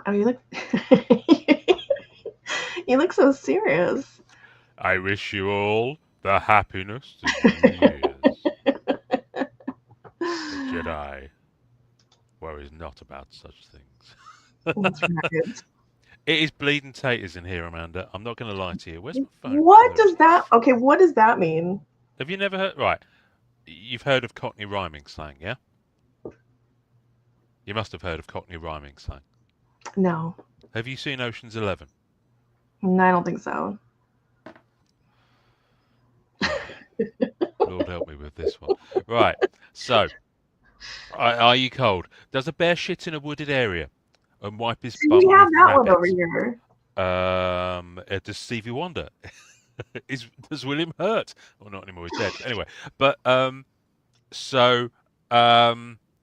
Oh, you look you look so serious. I wish you all the happiness of New Year's. A Jedi worries not about such things. That's right. It is bleeding taters in here, Amanda. I'm not going to lie to you. Where's my phone? Oh, What there it does is. that okay, what does that mean? Have you never heard? Right. You've heard of Cockney rhyming slang, yeah? You must have heard of Cockney rhyming slang. No. Have you seen Ocean's 11? No, I don't think so. Lord help me with this one. Right. So, are you cold? Does a bear shit in a wooded area and wipe his See, we bum have with that one over rabbit? here. Does Stevie Wonder? Does William Hurt? Well, not anymore. He's dead. Anyway, but so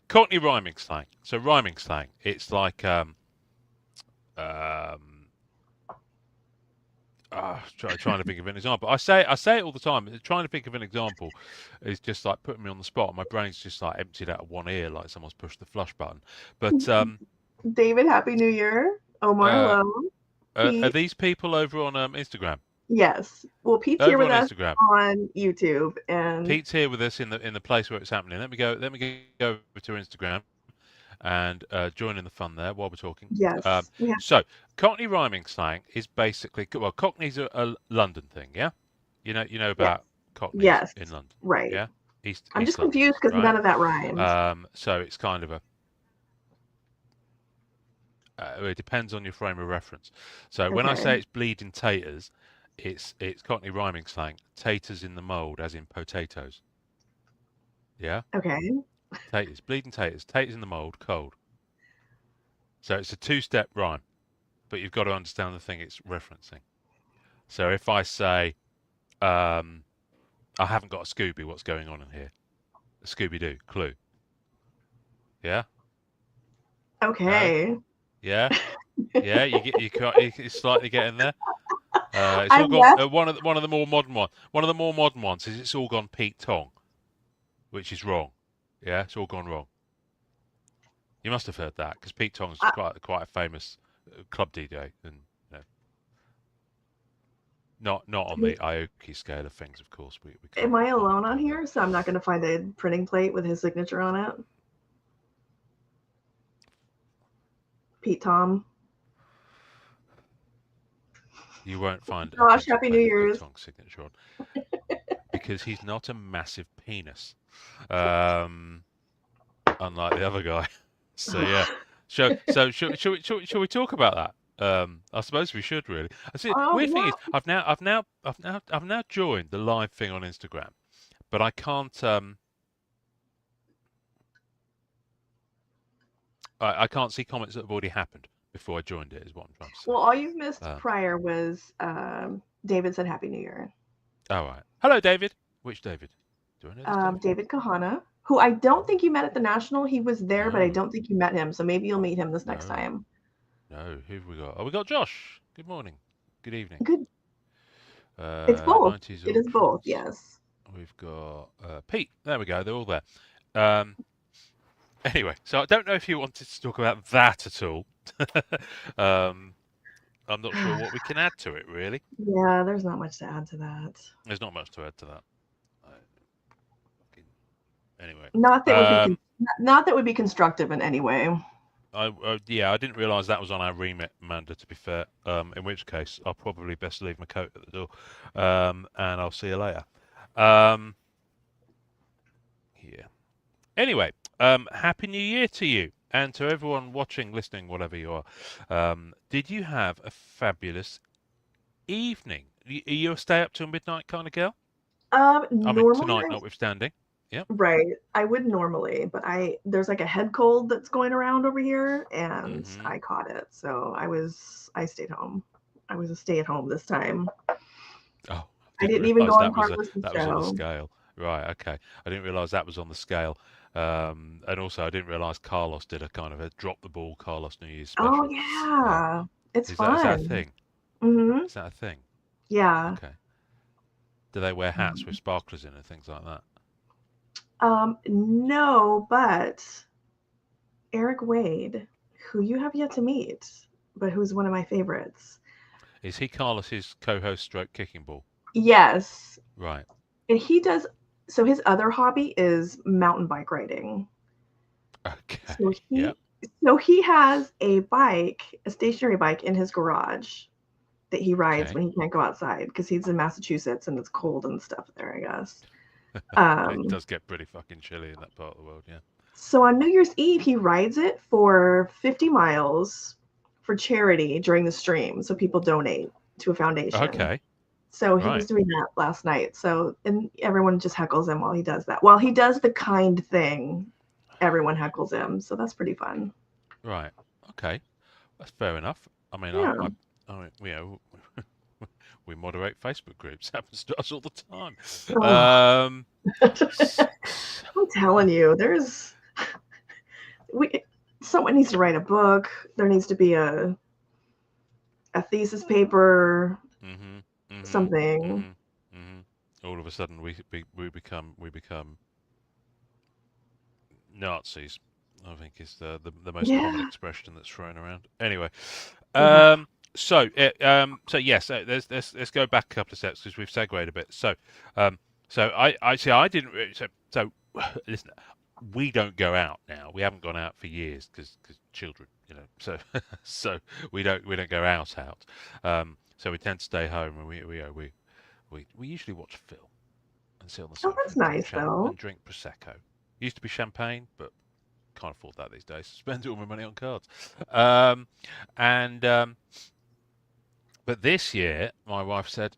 Cockney rhyming slang. So rhyming slang. It's like um, trying to think of an example. I say it all the time. Trying to think of an example is just like putting me on the spot. My brain's just like emptied out of one ear, like someone's pushed the flush button. But David, Happy New Year. Omar, uh, hello. are Pete, these people over on Instagram? yes. Well, Pete's here Over with on us Instagram. on YouTube, and Pete's here with us in the place where it's happening. Let me go. Let me go over to Instagram and join in the fun there while we're talking. Um, yes, we have, so Cockney rhyming slang is basically well, Cockney's a London thing, yeah. You know yes, about Cockneys yes, in London, right. yeah. I'm East just confused Londoners, because right? none of that rhymed. So it's kind of a it depends on your frame of reference. So when I Okay, say it's bleeding taters, it's Cockney rhyming slang. Taters in the mould, as in potatoes. Yeah, okay, taters, bleeding taters in the mould, cold. So it's a two-step rhyme, but you've got to understand the thing it's referencing. So if I say, um, I haven't got a Scooby, what's going on in here? A Scooby Doo, clue. Yeah? No? okay. Yeah? Yeah? You slightly getting there. It's all I'm gone. left. One of the more modern one. One of the more modern ones is it's all gone Pete Tong, which is wrong. Yeah, it's all gone wrong. You must have heard that because Pete Tong's Uh, quite a famous club DJ, and you know, not on the Aoki scale of things, of course. We am can't I alone go on there. here? So I'm not going to find a printing plate with his signature on it. Pete Tom. You won't find a Josh, printing Happy New plate with Pete Year's. Tong's signature on because he's not a massive penis, um, unlike the other guy. So yeah, shall we talk about that? I suppose we should really. I see. Weird thing is, Yeah. I've now joined the live thing on Instagram, but I can't I can't see comments that have already happened before I joined it. Is what I'm trying to say. Well, all you've missed Um, prior was David said Happy New Year. all right. Hello, David. Which David? Do I know this David? David Kahana, who I don't think you met at the National. He was there, but I No, don't think you met him. So maybe you'll meet him this next no. time. No, who have we got? Oh, we got Josh. Good morning. Good evening. Good. It's both. 90s It is both. Ultrons. Yes. We've got Pete. There we go. They're all there. Um, anyway, so I don't know if you wanted to talk about that at all. um, I'm not sure what we can add to it, really. Yeah, there's not much to add to that. There's not much to add to that. I, anyway, Not that would be um, not that would be constructive in any way. yeah, I didn't realise that was on our remit, Amanda. To be fair, in which case I'll probably best leave my coat at the door, and I'll see you later. Um, yeah. Anyway, happy New Year to you and to everyone watching, listening, whatever you are. Did you have a fabulous evening? Are you a stay up till midnight kind of girl? I mean, Normally tonight notwithstanding. Yep. right. I would normally, but there's like a head cold that's going around over here, and Mm-hmm. I caught it. So I stayed home. I was a stay at home this time. Oh, I I didn't didn't even go realise on Carlos's that was on the show. scale. Right. Okay. I didn't realise that was on the scale. And also I didn't realise Carlos did a kind of a drop the ball Carlos New Year's Oh special. Uh, yeah, it's is that a fun. thing? Mhm. Is that a thing? Yeah. Okay. Do they wear hats with Mhm. sparklers in and things like that? No, but Eric Wade, who you have yet to meet, but who's one of my favorites. Is he Carlos's co-host stroke kicking ball? Yes. Right. And he does, so his other hobby is mountain bike riding. So Okay. Yeah. he has a bike, a stationary bike in his garage that he rides Okay. when he can't go outside because he's in Massachusetts and it's cold and stuff there, I guess. It Um, does get pretty fucking chilly in that part of the world, yeah. so on New Year's Eve, he rides it for 50 miles for charity during the stream. So people donate to a foundation. Okay. So he was Right. doing that last night. So, and everyone just heckles him while he does that. While he does the kind thing, everyone heckles him. So that's pretty fun. Right. Okay. That's fair enough. I mean, Yeah. I mean, you know, we moderate Facebook groups. Happens to us all the time. Oh, S- I'm telling you, we someone needs to write a book. There needs to be a thesis paper, mhm. Mhm. something. Mhm. Mhm. All of a sudden, we become Nazis. I think is the most common Yeah. expression that's thrown around. Anyway, Ugh. um, so yes, let's go back a couple of steps because we've segued a bit. Um, so I see. I didn't. So listen, we don't go out now. We haven't gone out for years because children, So we don't go out. So we tend to stay home and we usually watch film and sit on the Oh, sofa that's and drink nice though. prosecco. Used to be champagne, but can't afford that these days. Spend all my money on cards. Um, and but this year, my wife said,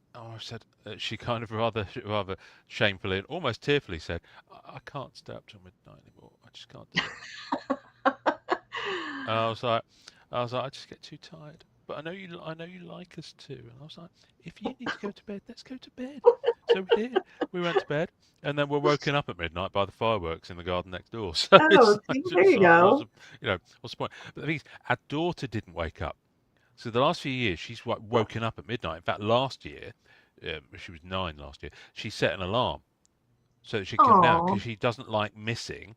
she kind of rather shamefully and almost tearfully said, I can't stay up till midnight anymore. I just can't do it. And I was like, I just get too tired. But I know you like us too. And I was like, if you need to go to bed, let's go to bed. So we did. We went to bed, and then we're woken up at midnight by the fireworks in the garden next door. So Oh, see, there it's you like, go. what's the point? But the thing is, our daughter didn't wake up. So the last few years, she's woken up at midnight. In fact, last year, she was 9 last year. She set an alarm so that she'd come down Oh, because she doesn't like missing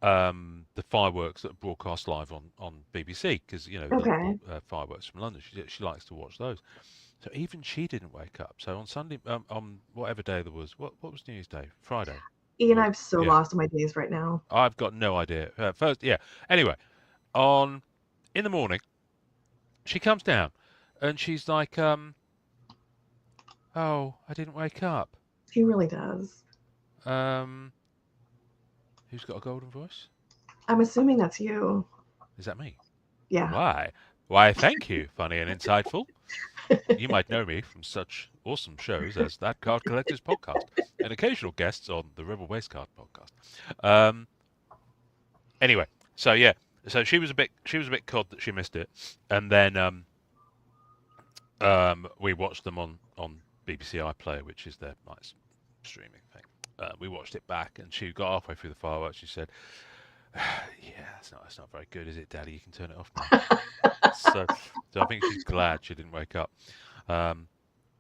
the fireworks that are broadcast live on BBC because the okay. fireworks from London. She likes to watch those. So even she didn't wake up. So on Sunday, on whatever day there was, what was New Year's Day? Friday, Ian, or I'm so yeah, lost in my days right now. I've got no idea. First, yeah. Anyway, on in the morning, she comes down, and she's like, "Oh, I didn't wake up." He really does. Um, who's got a golden voice? I'm assuming that's you. Is that me? Yeah. Why? Why, thank you, funny and insightful. You might know me from such awesome shows as That Card Collectors Podcast and occasional guests on the Rebel Base Card Podcast. Um, anyway, so yeah, so she was a bit cod that she missed it, and then we watched them on BBC iPlayer, which is their streaming thing. We watched it back, and she got halfway through the fireworks. She said, "Yeah, that's not very good, is it, Daddy? You can turn it off now." So, so I think she's glad she didn't wake up. Um,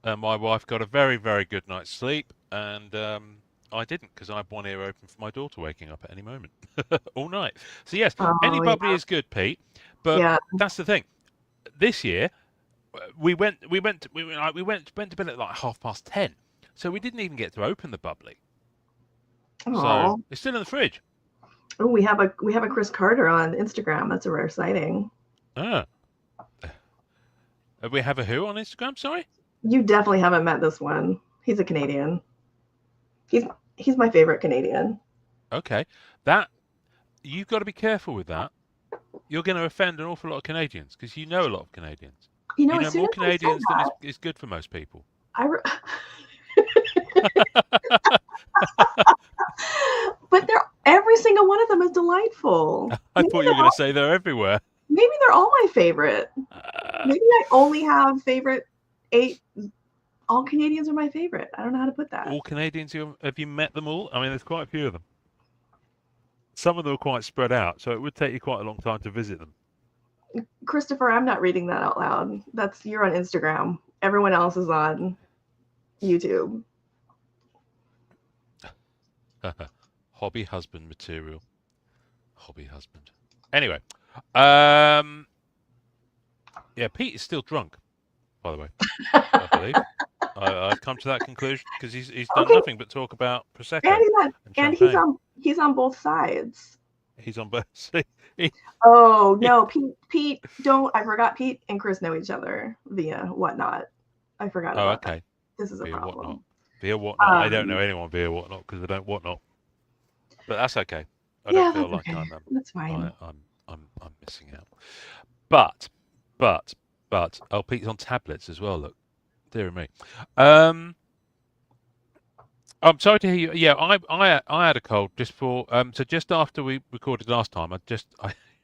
and my wife got a very, very good night's sleep, and I didn't because I have one ear open for my daughter waking up at any moment all night. So yes, any Oh, bubbly yeah. is good, Pete. But Yeah. that's the thing. This year we went to bed at like 10:30, so we didn't even get to open the bubbly. So Oh. it's still in the fridge. Oh, we have a Chris Carter on Instagram. That's a rare sighting. Ah, we have a who on Instagram? Sorry. You definitely haven't met this one. He's a Canadian. He's he's my favorite Canadian. Okay, that you've got to be careful with that. You're going to offend an awful lot of Canadians because you know a lot of Canadians. You As know soon more as I said Canadians than is, that, is good for most people. I re- but they're every single one of them is delightful. I thought you were going to say they're everywhere. Maybe they're all my favorite. Uh, Maybe I only have favorite 8. All Canadians are my favorite. I don't know how to put that. all Canadians, have you met them all? I mean, there's quite a few of them. Some of them are quite spread out, so it would take you quite a long time to visit them. Christopher, I'm not reading that out loud. You're on Instagram. Everyone else is on YouTube. Hobby husband material. Hobby husband. Anyway, Yeah, Pete is still drunk, by the way. I believe. I've come to that conclusion because he's done Okay, nothing but talk about prosecco and and champagne. he's on both sides. He's on both. Oh no, Pete, don't. I forgot Pete and Chris know each other via whatnot. I forgot Oh, about that. okay. This is a Via whatnot. problem. Via whatnot. I don't know Um, anyone via whatnot because I don't whatnot. But that's okay. I don't yeah, feel that's like okay. I'm That's fine. I'm missing out. But but oh, Pete's on tablets as well. Look, dear me. Um, I'm sorry to hear you. Yeah, I had a cold just for so just after we recorded last time. I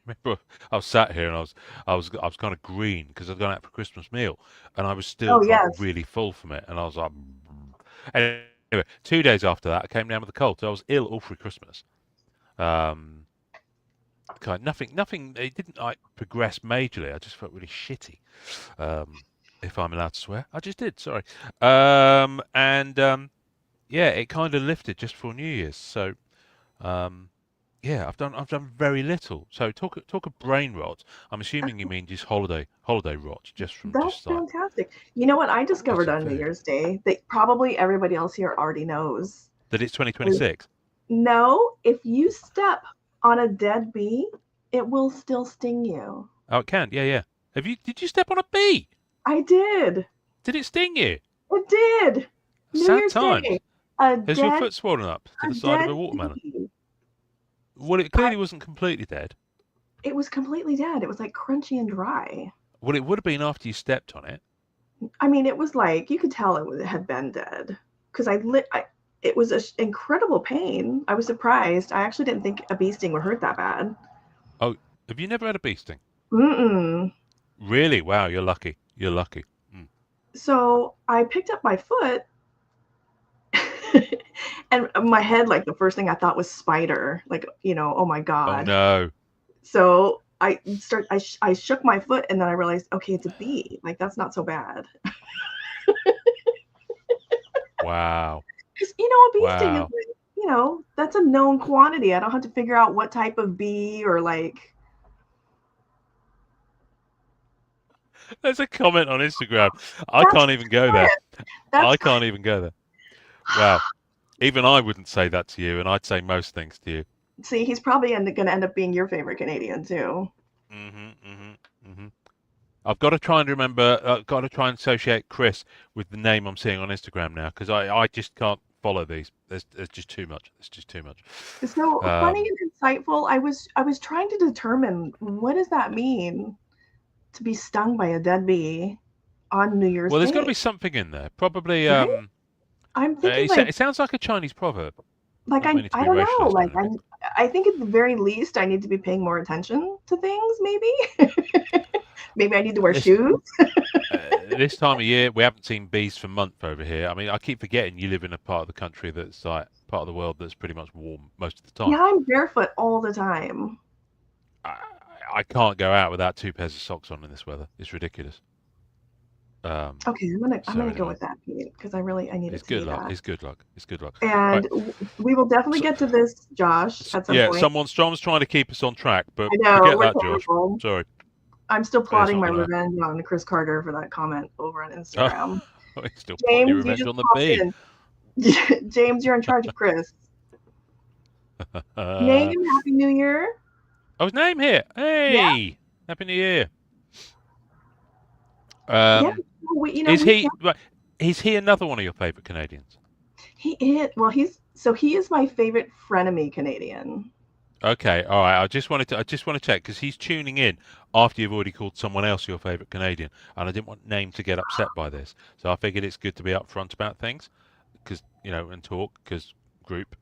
remember I was sat here and I was kind of green because I'd gone out for a Christmas meal and I was Oh still like yes. really full from it and I was like anyway. 2 days after that I came down with a cold, so I was ill all through Christmas. Um, nothing. It didn't like progress majorly. I just felt really shitty. If I'm allowed to swear, I just did. Sorry. And yeah, it kind of lifted just for New Year's. So, um, yeah, I've done very little. So talk of brain rot. I'm assuming you mean just holiday rot, just from That's just like fantastic. You know what I discovered eating on New food. Year's Day that probably everybody else here already knows. That it's Is 2026. no, if you step on a dead bee, it will still sting you. Oh, it can. Yeah, yeah. Did you step on a bee? I did. Did it sting you? It did. New Sad Year's Day. times. A Has your dead foot swollen up to a the side of dead a watermelon? bee. Well, it I, clearly wasn't completely dead. it was completely dead. It was like crunchy and dry. Well, it would have been after you stepped on it. I mean, it was like you could tell it had been dead because it was an incredible pain. I was surprised. I actually didn't think a bee sting would hurt that bad. Oh, have you never had a bee sting? Mm-mm. Really? Wow, you're lucky. You're lucky. Mm. So I picked up my foot, and my head, like the first thing I thought was spider. Like, oh my Oh god. no. So I shook my foot, and then I realized, okay, it's a bee. Like that's not so bad. Wow. Because a bee sting is Wow. like, that's a known quantity. I don't have to figure out what type of bee or like. There's a comment on Instagram. I That's can't even go there. Chris. That's I Chris. can't even go there. Wow. Even I wouldn't say that to you, and I'd say most things to you. See, he's probably going to end up being your favorite Canadian too. I've got to try and remember. Got to try and associate Chris with the name I'm seeing on Instagram now because I just can't follow these. There's just too much. It's just too much. So funny and insightful. I was trying to determine what does that mean to be stung by a dead bee on New Year's Well, there's got to Day, be something in there. Probably. right? I'm thinking like It sounds like a Chinese proverb. like Not meaning to I be don't know. racialist or Like anything. I think at the very least I need to be paying more attention to things. Maybe maybe I need to wear This shoes. this time of year, we haven't seen bees for months over here. I mean, I keep forgetting you live in a part of the country that's like part of the world that's pretty much warm most of the time. Yeah, I'm barefoot all the time. I, I can't go out without two pairs of socks on in this weather. It's ridiculous. Okay, I'm gonna go Anyway, with that, Pete, because I need it it's to good be luck. that. It's good luck. It's good luck. Right. And we will definitely So, get to this, Josh, at some yeah, point. someone's trying to keep us on track, but I know forget we're that, Josh. terrible. Sorry, I'm still it's plotting not my gonna. revenge on Chris Carter for that comment over on Oh, Instagram. it's still plotting your James, you revenge just on the popped bee. in. James, you're in charge of Chris. Uh, Name, Happy New Year. oh, his name here. Yeah, Hey, Happy New Year. yeah. Um, We can't. right, is he another one of your favourite Canadians? He is. Well, he is my favorite frenemy Canadian. Okay, all right. I just want to check because he's tuning in after you've already called someone else your favourite Canadian, and I didn't want Name to get upset by this, so I figured it's good to be upfront about things, because and talk because group,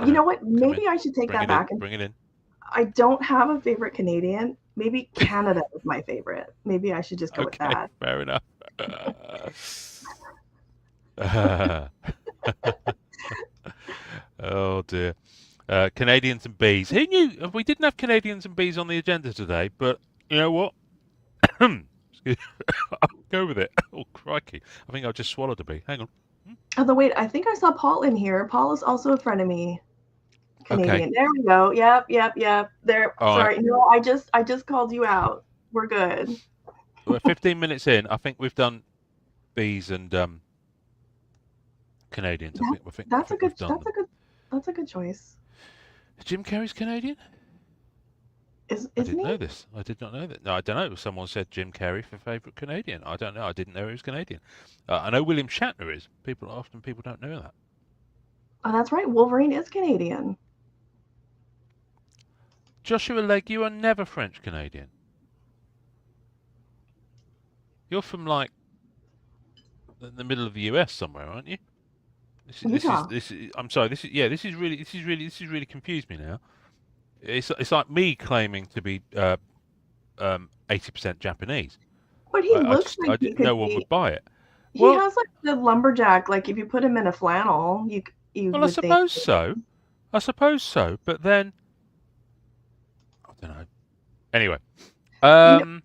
You know what? come in, Maybe I should take bring that it in, back. And bring it in. I don't have a favorite Canadian. Maybe Canada is my favorite. Maybe I should just go with Okay, that. fair enough. Oh dear. Canadians and bees. Who knew we didn't have Canadians and bees on the agenda today? But you know what? Excuse- I'll go with it. Oh crikey! I think I just swallowed a bee. Hang on. Although wait, I think I saw Paul in here. Paul is also a frenemy Okay. Canadian. There we go. Yep. There. All right. Sorry. No, I just called you out. We're good. We're 15 minutes in. I think we've done Bs and Canadians. That I that's a think good we've done that's them. a good that's a good choice. Jim Carrey's Canadian? I Isn't didn't he? know this. I did not know that. No, I don't know. Someone said Jim Carrey for favourite Canadian. I don't know. I didn't know he was Canadian. I know William Shatner is. People don't know that. Oh, that's right. Wolverine is Canadian. Joshua Legge, you are never French Canadian. You're from like the middle of the US somewhere, aren't you? Utah. I'm sorry. This is really confused me now. It's like me claiming to be 80% Japanese. But he looks like he No could one be. would buy it. He Well, has like the lumberjack. Like if you put him in a flannel, you well, I would think. suppose so. I suppose so. But then I don't know. Anyway, You know, um,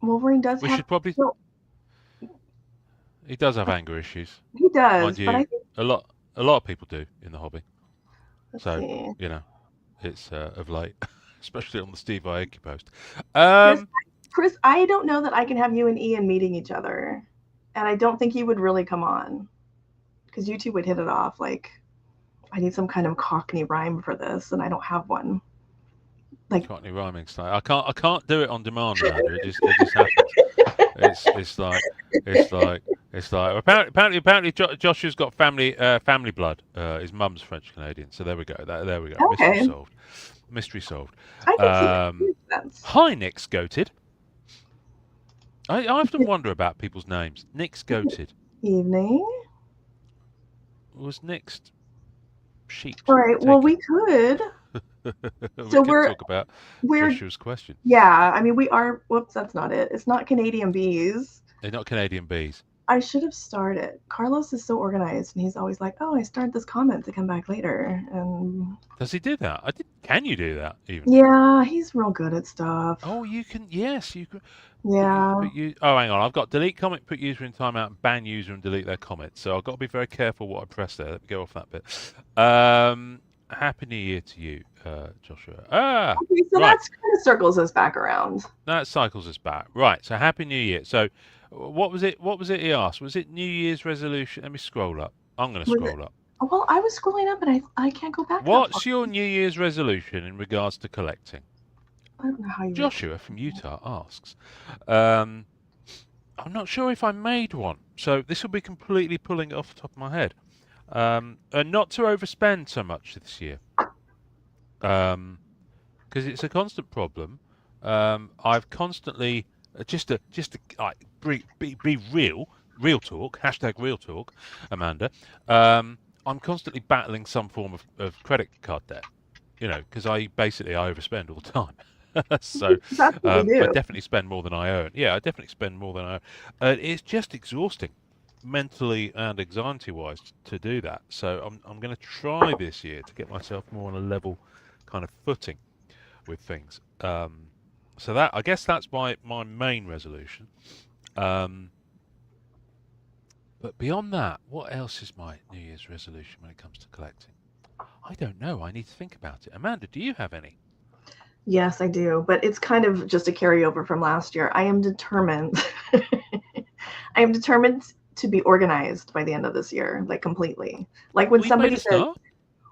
Wolverine does we have. should probably. Well, He does have anger issues, he mind does, but I you. think. A lot of people do in the hobby. Let's So see. you know, it's of late, especially on the Steve Aoki post. Chris, Um, Chris, I don't know that I can have you and Ian meeting each other, and I don't think you would really come on because you two would hit it off. Like I need some kind of Cockney rhyme for this, and I don't have one. Like Cockney rhyming style. I can't do it on demand, Amanda. It just happens. It's it's like it's like it's like apparently Joshua's got family blood. His mum's French Canadian. So there we go. There we go. Mystery okay, solved. Mystery solved. I can see that makes sense. Hi, Nick's goated. I often wonder about people's names. Nick's goated. Evening. Was Nick's sheet All right. Well, taken? we could. We So could talk about we're Joshua's question. yeah. I mean, we are. Whoops, that's not it. It's not Canadian bees. They're not Canadian bees. I should have started. Carlos is so organized, and he's always like, "Oh, I started this comment to come back later." And Does he do that? Can you do that even? yeah, he's real good at stuff. Oh, you can. Yes, you can. Yeah. Oh, hang on. I've got delete comment, put user in timeout, and ban user and delete their comment. So I've got to be very careful what I press there. Let me go off that bit. Happy New Year to you, Joshua. Okay, so Right. that's kind of circles us back around. That cycles us back. Right. So Happy New Year. So what was it? What was it he asked? Was it New Year's resolution? Let me scroll up. I'm going to Was scroll it? up. Well, I was scrolling up, and I can't go back that far. What's your New Year's resolution in regards to collecting? I don't know how you. Joshua from Utah asks. I'm not sure if I made one, so this will be completely pulling it off the top of my head. Not to overspend so much this year, because it's a constant problem. I've constantly just to like, be real talk. Hashtag real talk, Amanda. I'm constantly battling some form of credit card debt. You know, because I overspend all the time. So That's what we I do. definitely spend more than I earn. Yeah, I definitely spend more than I earn. It's just exhausting, mentally and anxiety-wise, to do that. So I'm going to try this year to get myself more on a level kind of footing with things. So that I guess that's my main resolution. But beyond that, what else is my New Year's resolution when it comes to collecting? I don't know. I need to think about it. Amanda, do you have any? Yes, I do, but it's kind of just a carryover from last year. I am determined. I am determined to be organized by the end of this year, like completely. Like Well, you've made a start.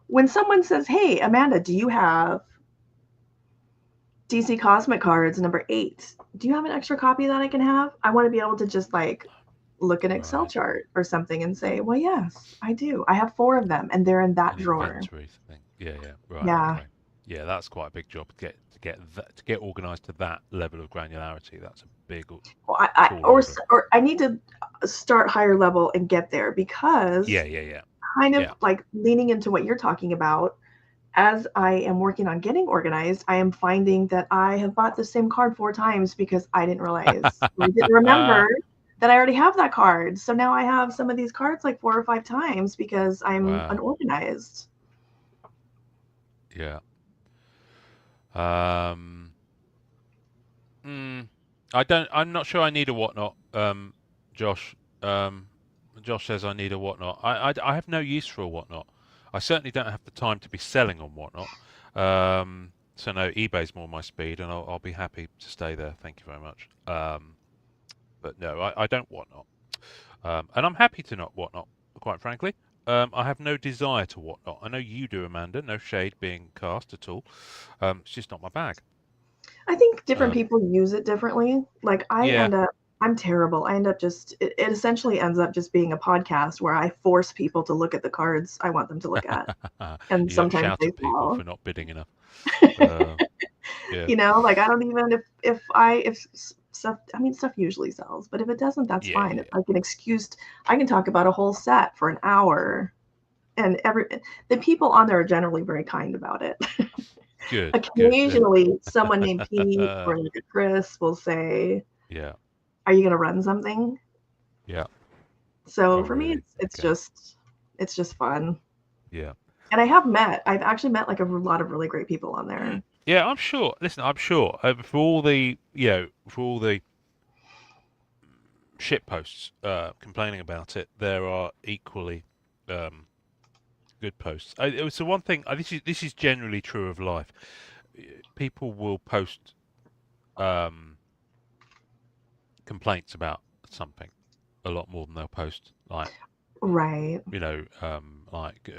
when someone says, "Hey, Amanda, do you have DC Cosmic cards number 8? Do you have an extra copy that I can have?" I want to be able to just like look at an Excel Right. chart or something and say, "Well, yes, I do. I have 4 of them, and they're in that An drawer." inventory thing. Yeah. Right. Yeah. Okay. Yeah, that's quite a big job to get organised to that level of granularity. That's a big Well, tall order. or I need to start higher level and get there because Yeah. kind of Yeah. like leaning into what you're talking about. As I am working on getting organized, I am finding that I have bought the same card 4 times because I didn't realize, I didn't remember that I already have that card. So now I have some of these cards like 4 or 5 times because I'm Wow. unorganized. Yeah. I'm not sure I need a whatnot. Josh. Josh says I need a whatnot. I have no use for a whatnot. I certainly don't have the time to be selling on Whatnot. So no, eBay's more my speed, and I'll be happy to stay there. Thank you very much. But no, I don't Whatnot, and I'm happy to not Whatnot. Quite frankly, I have no desire to Whatnot. I know you do, Amanda. No shade being cast at all. It's just not my bag. I think different Um, people use it differently. Like yeah, I'm terrible. I end up it essentially ends up just being a podcast where I force people to look at the cards I want them to look at. And you don't sometimes shout they at people fall. for not bidding enough. Uh, yeah, You know, like I don't even if stuff, I mean, stuff usually sells, but if it doesn't, that's yeah, fine. yeah, If I can excused, I can talk about a whole set for an hour, and the people on there are generally very kind about it. good, good. Occasionally, someone named Pete or like a Chris will say, Yeah, "Are you going to run something?" yeah. So Oh, for me, really? Okay. it's just fun. Yeah. And I've actually met like a lot of really great people on Mm. there. Yeah, I'm sure. Listen, I'm sure for all the for all the shit posts complaining about it, there are equally um, good posts. It was the one thing. This is generally true of life. People will post um, complaints about something a lot more than they'll post like Right. like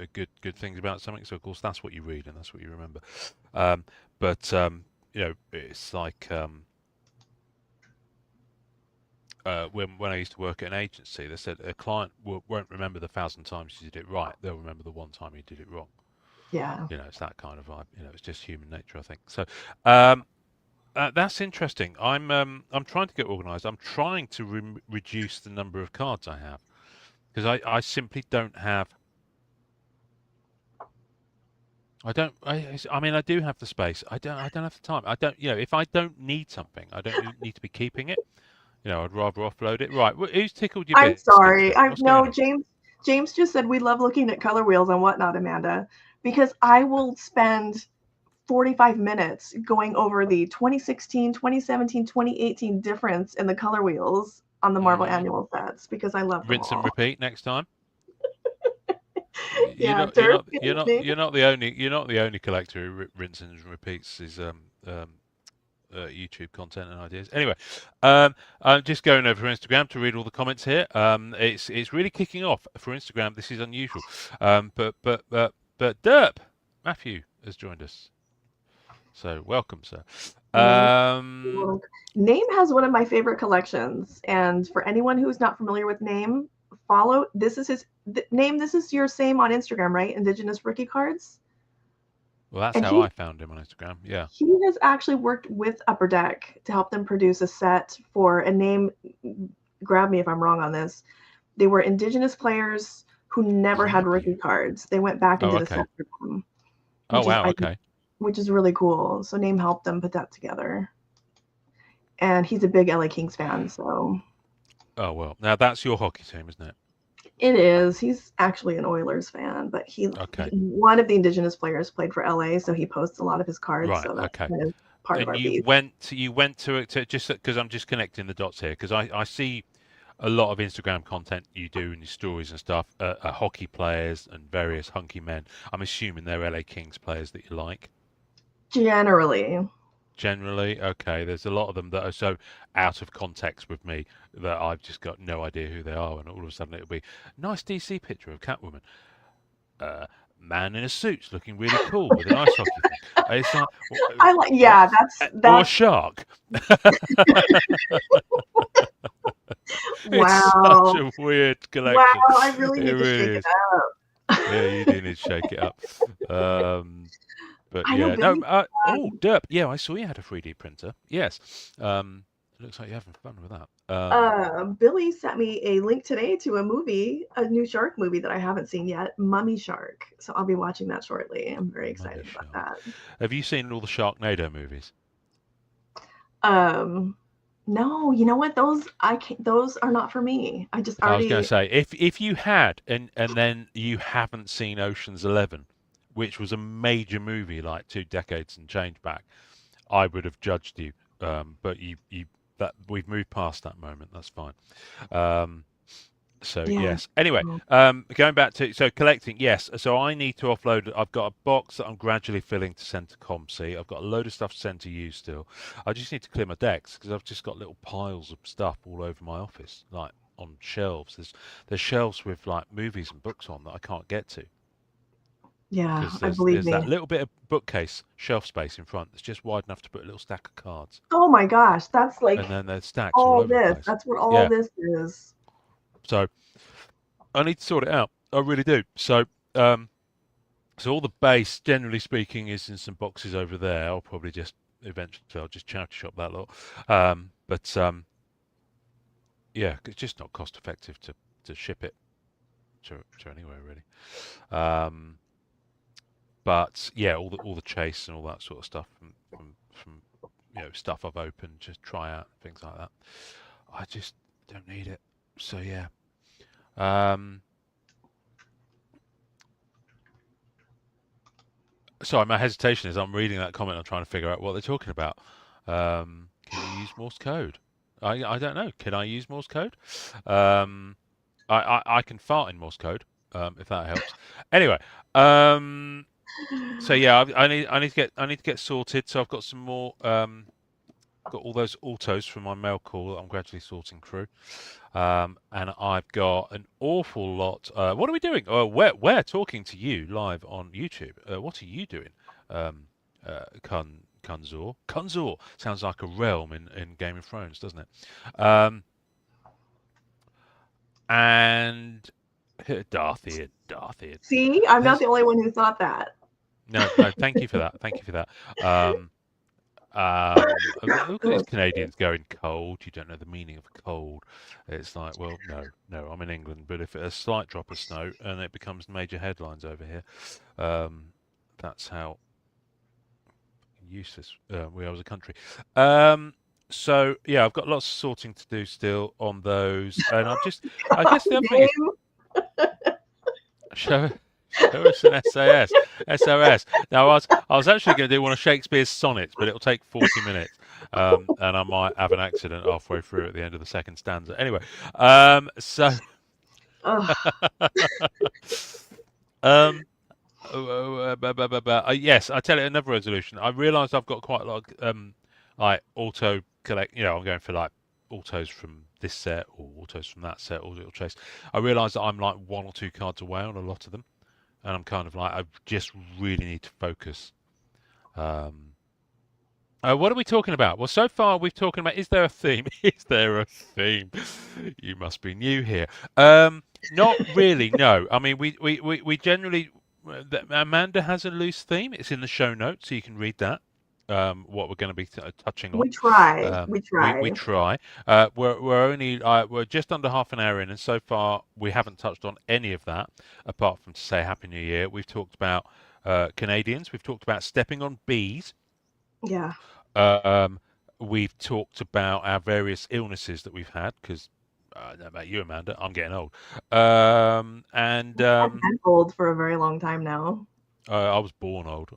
good things about something. So of course that's what you read and that's what you remember. Um, but it's like when I used to work at an agency, they said a client won't remember the 1,000 times you did it right. They'll remember the one time you did it wrong. Yeah. It's that kind of vibe. It's just human nature, I think. So um, that's interesting. I'm trying to get organised. I'm trying to reduce the number of cards I have because I simply don't have. I don't. I mean, I do have the space. I don't have the time. I don't. If I don't need something, I don't need to be keeping it. I'd rather offload it. Right. Who's tickled your I'm biscuits sorry. then? I What's going no, on? James just said we love looking at color wheels and whatnot, Amanda, because I will spend 45 minutes going over the 2016, 2017, 2018 difference in the color wheels on the Marvel Hmm. annual sets because I love them Rinse and all. repeat next time. You're Yeah, not. You're Dirk, not. get You're with not. me. You're not the only. You're not the only collector who rinses and repeats his YouTube content and ideas. Anyway, I'm just going over Instagram to read all the comments here. It's really kicking off for Instagram. This is unusual. But Derp Matthew has joined us. So welcome, sir. Thank Um, you. Name has one of my favorite collections, and for anyone who's not familiar with Name, follow. This is Name. This is your same on Instagram, right? Indigenous Rookie Cards, well, that's and how I found him on Instagram. Yeah. he has actually worked with Upper Deck to help them produce a set for a name. Grab me if I'm wrong on this. They were Indigenous players who never had Grab you. rookie cards. They went back and Oh, did a okay. set for them, Oh, which is wow. I think Okay. which is really cool. So Name helped them put that together, and he's a big LA Kings fan, so Oh, well. Now that's your hockey team, isn't it? it is. He's actually an Oilers fan, but Okay. one of the Indigenous players played for LA, so he posts a lot of his cards. Right. So that's Okay. kind of part of And our you beef. went to it just because I'm just connecting the dots here because I see a lot of Instagram content you do and your stories and stuff are hockey players and various hunky men. I'm assuming they're LA Kings players that you like. Generally, Generally, okay. There's a lot of them that are so out of context with me that I've just got no idea who they are, and all of a sudden it'll be nice DC picture of Catwoman, uh, man in a suit's looking really cool with an ice hockey thing. It's like I like. what? Yeah, Or a that's shark. It's such wow. a weird Wow, collection. I really It need to shake really it is. up. Yeah, you do need to shake it up. But I know yeah, no. Billy. Oh, Derp. Yeah, I saw you had a 3D printer. Yes. It looks like you're having fun with that. Billy sent me a link today to a new shark movie that I haven't seen yet, Mummy Shark. So I'll be watching that shortly. I'm very Mummy excited about Shark. that. Have you seen all the Sharknado movies? Um, no, you know what? Those I can't. Those are not for me. I just I was going to already. say if you had and then you haven't seen Ocean's 11, which was a major movie like 2 decades and change back, I would have judged you. But you that we've moved past that moment. That's fine. Um, So Yeah. yes. Anyway, Oh, going back to collecting. Yes. So I need to offload. I've got a box that I'm gradually filling to send to ComC. I've got a load of stuff to send to you still. I just need to clear my decks because I've just got little piles of stuff all over my office, like on shelves. There's shelves with like movies and books on that I can't get to yeah, because I there's believe there's that me. little bit of bookcase shelf space in front that's just wide enough to put a little stack of cards, Oh my gosh, that's like and then there's stacks all all over the this. place. That's what all Yeah. this is. So I need to sort it out. I really do. Um, So all the base, generally speaking, is in some boxes over there. I'll probably just eventually I'll just charity shop that lot. But yeah, it's just not cost effective to ship it to anywhere really. Um, but yeah, all the chase and all that sort of stuff from stuff I've opened, just try out things like that. I just don't need it. So yeah. Um, Sorry, my hesitation is I'm reading that comment. I'm trying to figure out what they're talking about. Can you use Morse code? I don't know. Can I use Morse code? Um, I can fart in Morse code, if that helps. Anyway, so yeah, I need to get sorted. So I've got some more. Got all those autos from my mail call that I'm gradually sorting through. And I've got an awful lot. What are we doing? We're talking to you live on YouTube. What are you doing? Um, Kunzor. Kunzor sounds like a realm in Game of Thrones, doesn't it? And Darthian. See, I'm not There's the only one who thought that. no. Thank you for that. Thank you for that. Look at these Canadians going cold. You don't know the meaning of cold. It's like, well, no, I'm in England, but if it's a slight drop of snow and it becomes major headlines over here, that's how useless we are as a country. So yeah, I've got lots of sorting to do still on those, and I guess the other thing is Game. show show us an SAS. SOS. Now I was actually going to do one of Shakespeare's sonnets, but it'll take 40 minutes, and I might have an accident halfway through at the end of the second stanza. Anyway, so Ugh. um, yes, I tell it another resolution. I realised I've got quite a lot of like auto collect. I'm going for like autos from this set or autos from that set or little chase. I realise that I'm like one or two cards away on a lot of them, and I'm kind of like I just really need to focus. Um, what are we talking about? Well, so far we've talking about is there a theme? Is there a theme? You must be new here. Not really. No. I mean, we generally Amanda has a loose theme. It's in the show notes, so you can read that. What we're going to be touching on. We try. We We try. try. We're just under half an hour in, and so far we haven't touched on any of that apart from to say Happy New Year. We've talked about Canadians. We've talked about stepping on bees. Yeah. Um, we've talked about our various illnesses that we've had because I don't know about you, Amanda. I'm getting old. And I've been old for a very long time now. I was born old.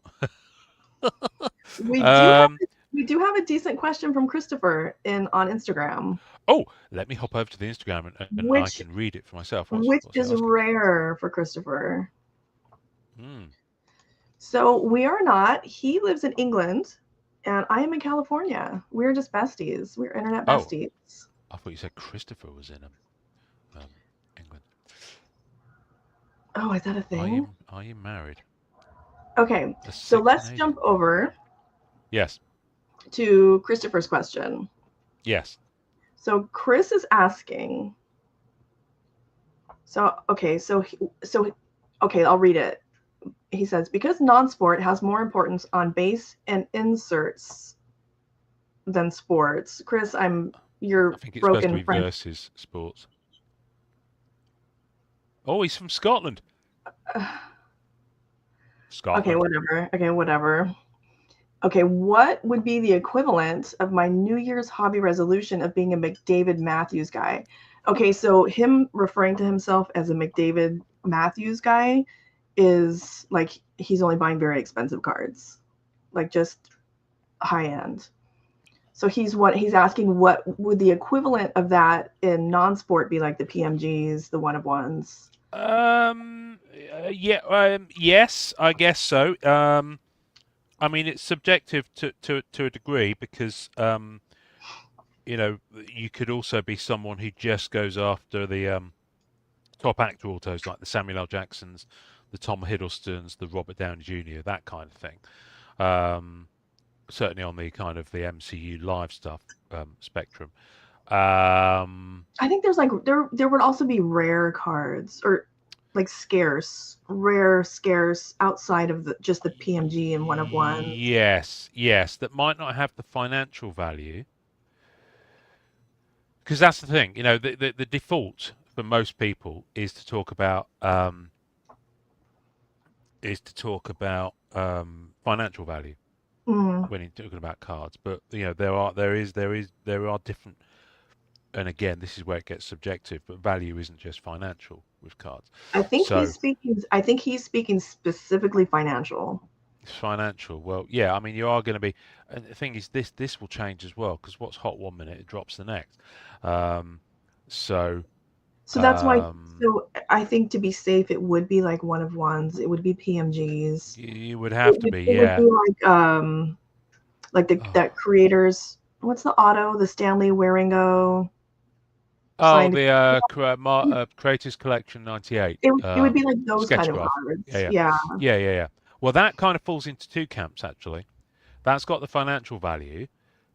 We do have Um, we do have a decent question from Christopher on Instagram, oh, let me hop over to the Instagram and I which can read it for myself. which What's he is asking? rare for Christopher. Hmm. So we are not. He lives in England, and I am in California. We're just besties. We're internet Oh, besties. I thought you said Christopher was in um, England. Oh, is that a Are thing? you married? Okay, A so sick let's Canadian. jump over Yes. to Christopher's question. Yes. So Chris is asking. So okay, I'll read it. He says because non-sport has more importance on base and inserts than sports. Chris, I you're think it's supposed to broken be French. versus sports. Oh, he's from Scotland. Okay, Scotland. whatever. Okay, whatever. Okay, what would be the equivalent of my New Year's hobby resolution of being a McDavid Matthews guy? Okay, so him referring to himself as a McDavid Matthews guy is like he's only buying very expensive cards, like just high end. So he's asking what would the equivalent of that in non-sport be, like the PMGs, the one of ones. Yes, I guess so. I mean, it's subjective to a degree because you could also be someone who just goes after the top actor autos like the Samuel L. Jacksons, the Tom Hiddlestons, the Robert Downey Jr., that kind of thing. Certainly on the kind of the MCU live stuff spectrum. I think there's like there would also be rare cards, or like scarce outside of just the PMG and one of one. Yes, that might not have the financial value. Because that's the thing, the default for most people is to talk about financial value Mm. when you're talking about cards. But there are different, and again, this is where it gets subjective. But value isn't just financial with cards. So I think he's speaking specifically financial. it's financial. Well, yeah, I mean, you are going to be. And the thing is, this will change as well because what's hot one minute, it drops the next. Um, so So that's why. um, So I think to be safe, it would be like one of ones. It would be PMGs. you would have to be, It would yeah. be like Oh, that creators. What's the auto? The Stanley Waringo oh, signed. the Creators Collection '98 It would be like those kind sketch of graph. Yeah, cards. yeah, Yeah. yeah, yeah, yeah. Well, that kind of falls into two camps actually. That's got the financial value,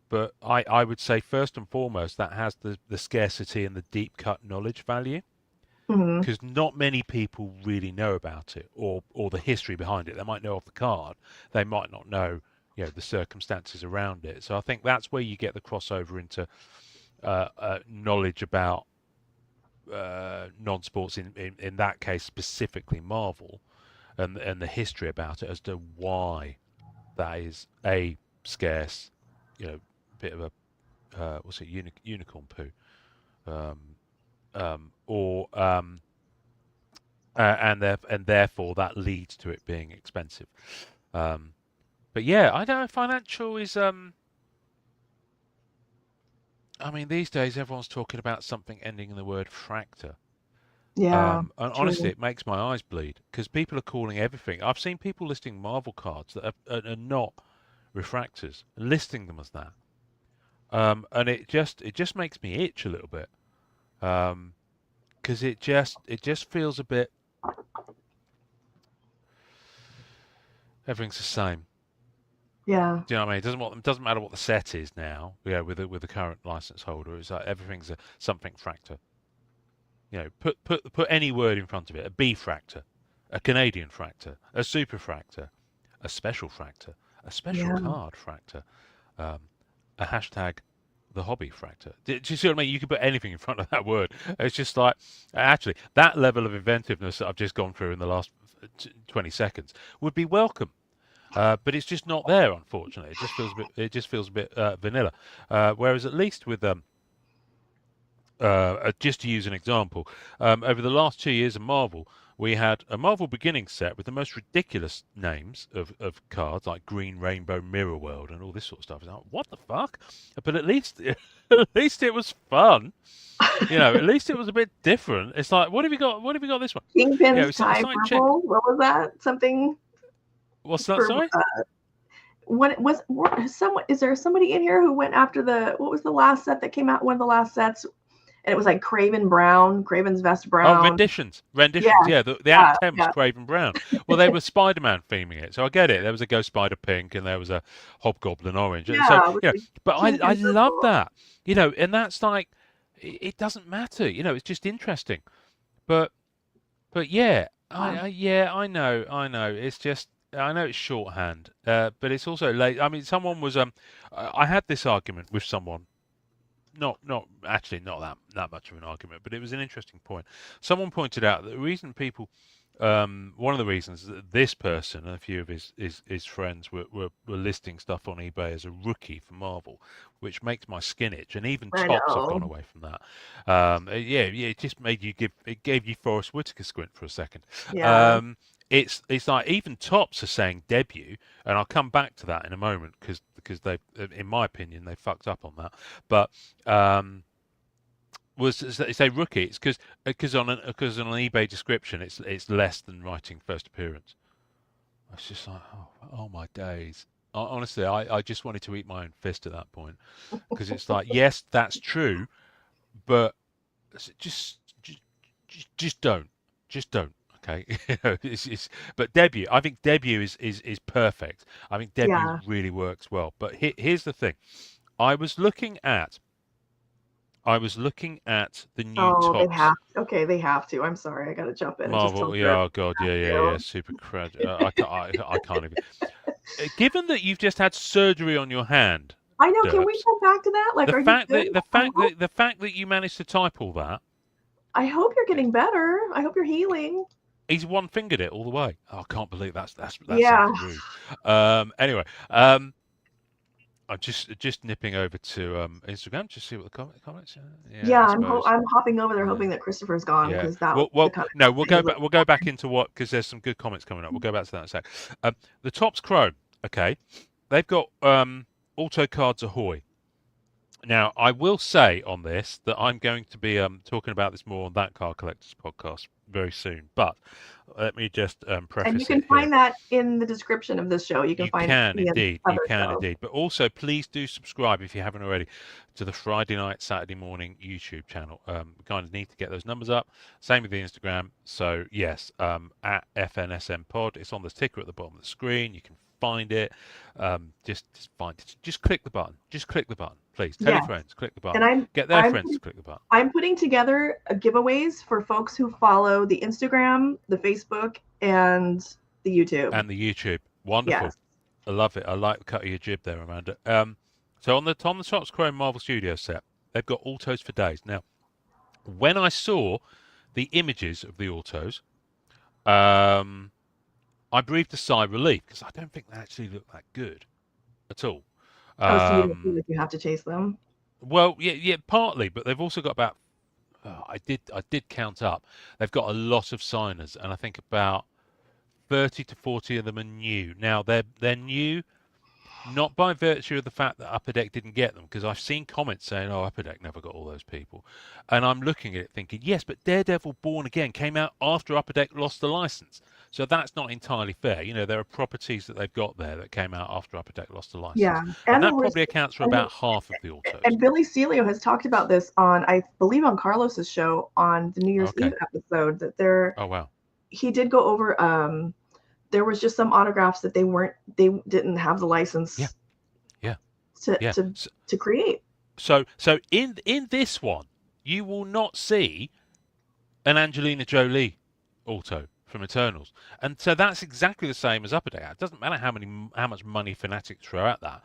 but I would say first and foremost that has the scarcity and the deep cut knowledge value Hmm. because not many people really know about it or the history behind it. They might know of the card, they might not know the circumstances around it. So I think that's where you get the crossover into knowledge about non-sports in that case specifically Marvel and the history about it as to why that is a scarce, bit of a what's it unicorn poo, um, or and therefore that leads to it being expensive. Um, but yeah, I don't know. Financial is I mean, these days everyone's talking about something ending in the word fractor. Yeah. And honestly, True. it makes my eyes bleed because people are calling everything. I've seen people listing Marvel cards that are not refractors, listing them as that, and it just makes me itch a little bit because it just feels a bit. Everything's the same. Yeah. Do you know what I mean? It doesn't matter what the set is now. Yeah, with the current license holder, it's like everything's a something fractor. Put any word in front of it. A B fractor, a Canadian fractor, a super fractor, a special fractor, a special Yeah. card fractor, um, a hashtag the hobby fractor. Do you see what I mean? You can put anything in front of that word. It's just like actually that level of inventiveness that I've just gone through in the last 20 seconds would be welcome. But it's just not there, unfortunately. It just feels a bit vanilla. Whereas at least with just to use an example, over the last 2 years of Marvel, we had a Marvel Beginnings set with the most ridiculous names of cards like Green Rainbow Mirror World and all this sort of stuff. It's like, what the fuck? But at least at least it was fun. At least it was a bit different. It's like, what have you got? What have you got this one? Kingpin's It's tie like check. purple. What was that? Something What's that? for Sorry. what was someone? Is there somebody in here who went after what was the last set that came out? One of the last sets, and it was like Craven's vest Oh, brown. Yeah, renditions. Yeah, the yeah, Act 10 was yeah, Craven Brown. Well, they were Spider-Man theming it, so I get it. There was a Ghost Spider pink and there was a Hobgoblin orange. So, yeah. With the but I Kingpin love purple. that. And that's like, it doesn't matter. It's just interesting. But yeah, I know. It's just I know it's shorthand, but it's also late. I mean, someone was I had this argument with someone not actually not that much of an argument, but it was an interesting point. Someone pointed out that the reason people, one of the reasons that this person and a few of his friends were listing stuff on eBay as a rookie for Marvel, which makes my skin itch, and even I tops have gone know. away from that. Yeah, it just it gave you Forrest Whitaker squint for a second. Yeah. It's like even tops are saying debut, and I'll come back to that in a moment because the because they, in my opinion, they fucked up on that. But was say rookie. It's because on an eBay description, it's less than writing first appearance. I was just like, oh my days. Honestly, I just wanted to eat my own fist at that point, because it's like, yes, that's true, but just don't, okay. But debut, I think debut is perfect. I think debut Yeah. really works well. But here's the thing, I was looking at the new Oh, they tops. have. Okay, they have to. I'm sorry. I got to jump in and just tell Marvel, yeah, Chris oh god, they have yeah, to. super crud. I can't even. Given that you've just had surgery on your hand, I know. Can we Derps, come back to that? Like, the are you fact good? that the fact that the fact that you managed to type all that, I hope you're getting better. I hope you're healing. he's one fingered it all the way. Oh, I can't believe that Yeah. sounds rude. Anyway, I'm just nipping over to Instagram to see what the comments. Yeah, Yeah, I suppose. I'm hopping over there Yeah. hoping that Christopher's gone Yeah. because that was the kind No, of thing. we'll go back into what, because there's some good comments coming up. We'll go back to that in a sec. The Topps Chrome, okay, they've got Auto Cards Ahoy. Now, I will say on this that I'm going to be talking about this more on that Car Collectors podcast very soon. But let me just And preface you can it here. find that in the description of this show. You can You find can Ian's indeed. other You can show. indeed. But also, please do subscribe if you haven't already to the Friday night, Saturday morning YouTube channel. We kind of need to get those numbers up. Same with the Instagram. So yes, at FNSM Pod. It's on the ticker at the bottom of the screen. You can find it. Just find it. Just click the button. Just click the button, please. Tell your Yes. friends. Click the button. And Get their friends to click the button. I'm putting together giveaways for folks who follow the Instagram, the Facebook, and the YouTube. And the YouTube. Wonderful. Yes. I love it. I like the cut of your jib there, Amanda. So on the Topps Chrome Marvel Studios set, they've got autos for days. Now, when I saw the images of the autos, I breathed a sigh of relief, because I don't think they actually look that good at all. Oh, so you don't feel like you have to chase them? Well, yeah, partly, but they've also got about. I did count up. They've got a lot of signers, and I think about 30 to 40 of them are new. Now they're new, not by virtue of the fact that Upper Deck didn't get them, because I've seen comments saying, "Oh, Upper Deck never got all those people," and I'm looking at it thinking, yes, but Daredevil Born Again came out after Upper Deck lost the license, so that's not entirely fair. You know, there are properties that they've got there that came out after Upper Deck lost the license, Yeah, and that probably accounts for about half of the autos. And Billy Celio has talked about this on, I believe, on Carlos's show on the New Year's Eve episode. That there, oh wow, he did go over. There was just some autographs that they didn't have the license. Yeah. To create. So in this one, you will not see an Angelina Jolie auto from Eternals, and so that's exactly the same as Upper Deck. It doesn't matter how much money Fanatics throw at that.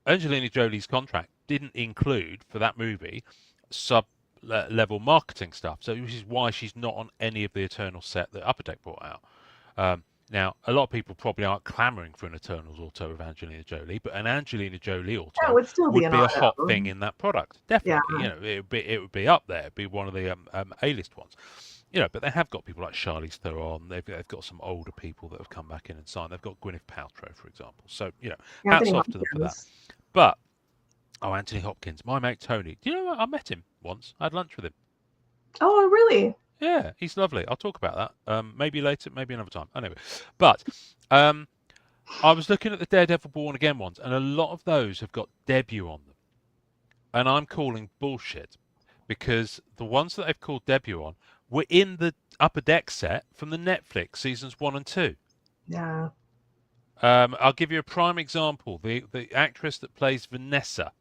Angelina Jolie's contract didn't include, for that movie, sub-level marketing stuff, so which is why she's not on any of the Eternals set that Upper Deck brought out. Now, a lot of people probably aren't clamoring for an Eternals auto of Angelina Jolie, but an Angelina Jolie auto would be a hot thing in that product. Definitely, Yeah. You know, it would be up there. It'd be one of the A-list ones. You know, but they have got people like Charlize Theron. They've got some older people that have come back in and signed. They've got Gwyneth Paltrow, for example. So, you know, hats off to them for that. But Anthony Hopkins, my mate Tony. Do you know what? I met him once. I had lunch with him. Oh, really? Yeah, he's lovely. I'll talk about that. Maybe later, maybe another time. Anyway, but I was looking at the Daredevil Born Again ones, and a lot of those have got debut on them. And I'm calling bullshit, because the ones that they've called debut on were in the Upper Deck set from the Netflix seasons 1 and 2. Yeah. I'll give you a prime example. The actress that plays Vanessa,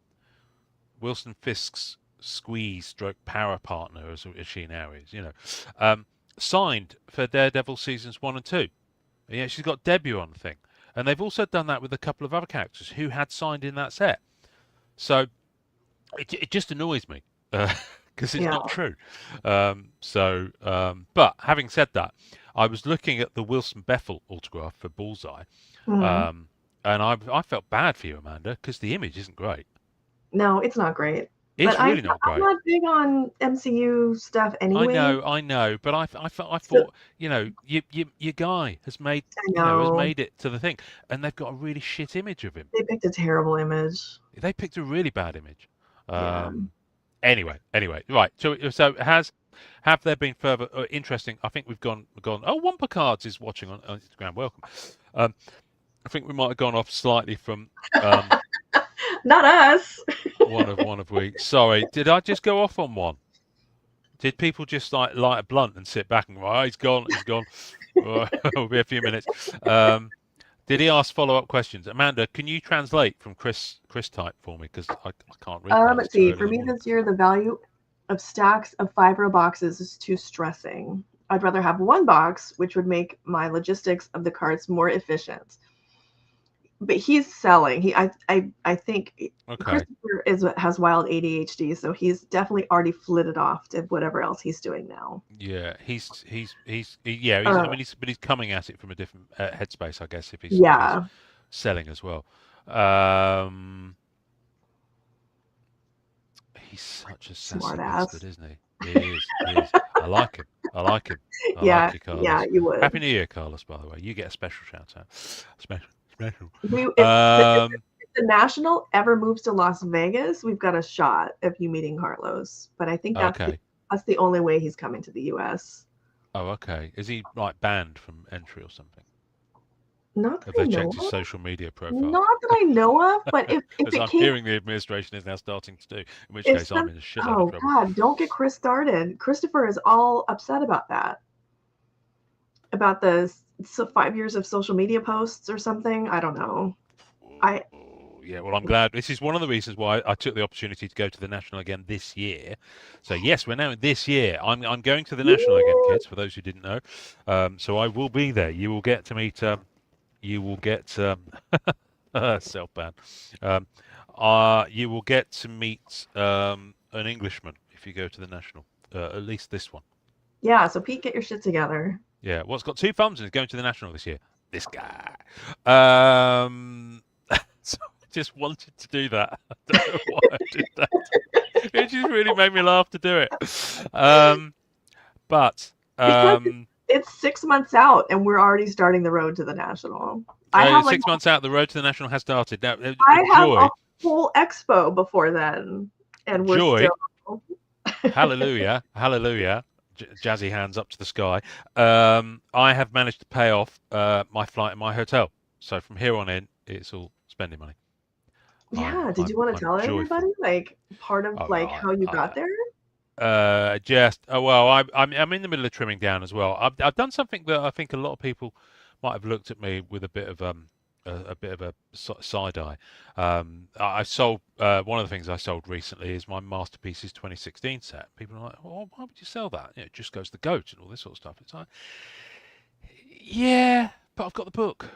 Wilson Fisk's squeeze/power partner, as she now is, you know, signed for Daredevil seasons 1 and 2. Yeah, she's got debut on the thing, and they've also done that with a couple of other characters who had signed in that set. So it just annoys me, because it's not true. But having said that, I was looking at the Wilson Bethel autograph for Bullseye, and I felt bad for you, Amanda, because the image isn't great. No, it's not great. But It's really not I'm great. not big on MCU stuff anyway. I know, but I So thought, your guy I has know made it to the thing, and they've got a really shit image of him. they picked a terrible image. They picked a really bad image. Yeah. Anyway, right. So have there been further interesting? I think we've gone. Oh, Wampa Cards is watching on Instagram. Welcome. Um, I think we might have gone off slightly from um, Not us. one of we. Sorry, did I just go off on one? Did people just like light a blunt and sit back and right? He's gone. He's gone. It'll be a few minutes. Did he ask follow-up questions? Amanda, can you translate from Chris type for me? Because I can't read that. It's Let's too see. early For in the me morning. this year, the value of stacks of 5-row boxes is too stressing. I'd rather have one box, which would make my logistics of the cards more efficient. But he's selling. I think Okay. Christopher has wild ADHD, so he's definitely already flitted off to whatever else he's doing now. Yeah, I Uh, mean, he's coming at it from a different headspace, I guess, if he's yeah, selling as well. Um, he's such a sassy smart bastard, ass. isn't he? He is. He is. I like him. I like him. I Yeah, like you, yeah, Carlos. you would. Happy New Year, Carlos. By the way, you get a special shout out. Special. We Um, if the national ever moves to Las Vegas, we've got a shot of you meeting Carlos. But I think okay. that's the only way he's coming to the U.S. Oh, okay. Is he like banned from entry or something? Not that Have I they know checked his of. social media profile? Not that I know of. But if As it I'm came, hearing the administration is now starting to do, in which if case I'm some, in a shitload of oh trouble. God, don't get Chris started. Christopher is all upset about that. About the 5 years of social media posts or something. I don't know. I Oh, yeah, well, I'm glad. This is one of the reasons why I took the opportunity to go to the National again this year. So yes, we're now in this year. I'm going to the National again, kids. For those who didn't know, so I will be there. You will get to meet. You will get self ban. Um, you will get to meet an Englishman if you go to the National. At least this one. yeah. So Pete, get your shit together. Yeah, what's got two thumbs and is going to the National this year? This guy. So I just wanted to do that. I don't know why I did that. It just really made me laugh to do it. But Because it's 6 months out and we're already starting the road to the national. I have like 6 months out, the road to the National has started. Now, I have a Joy, whole expo before then, and we're Joy, still. hallelujah, hallelujah, jazzy hands up to the sky. I have managed to pay off my flight and my hotel. So from here on in, it's all spending money. Yeah. Did you want to I'm tell everybody joyful. like part of Oh, like how you got there? well, I'm in the middle of trimming down as well. I've done something that I think a lot of people might have looked at me with a bit of a bit of a side eye. I sold one of the things I sold recently is my Masterpieces 2016 set. People are like, "Oh, why would you sell that? It just goes to the goat and all this sort of stuff." It's like, yeah, but I've got the book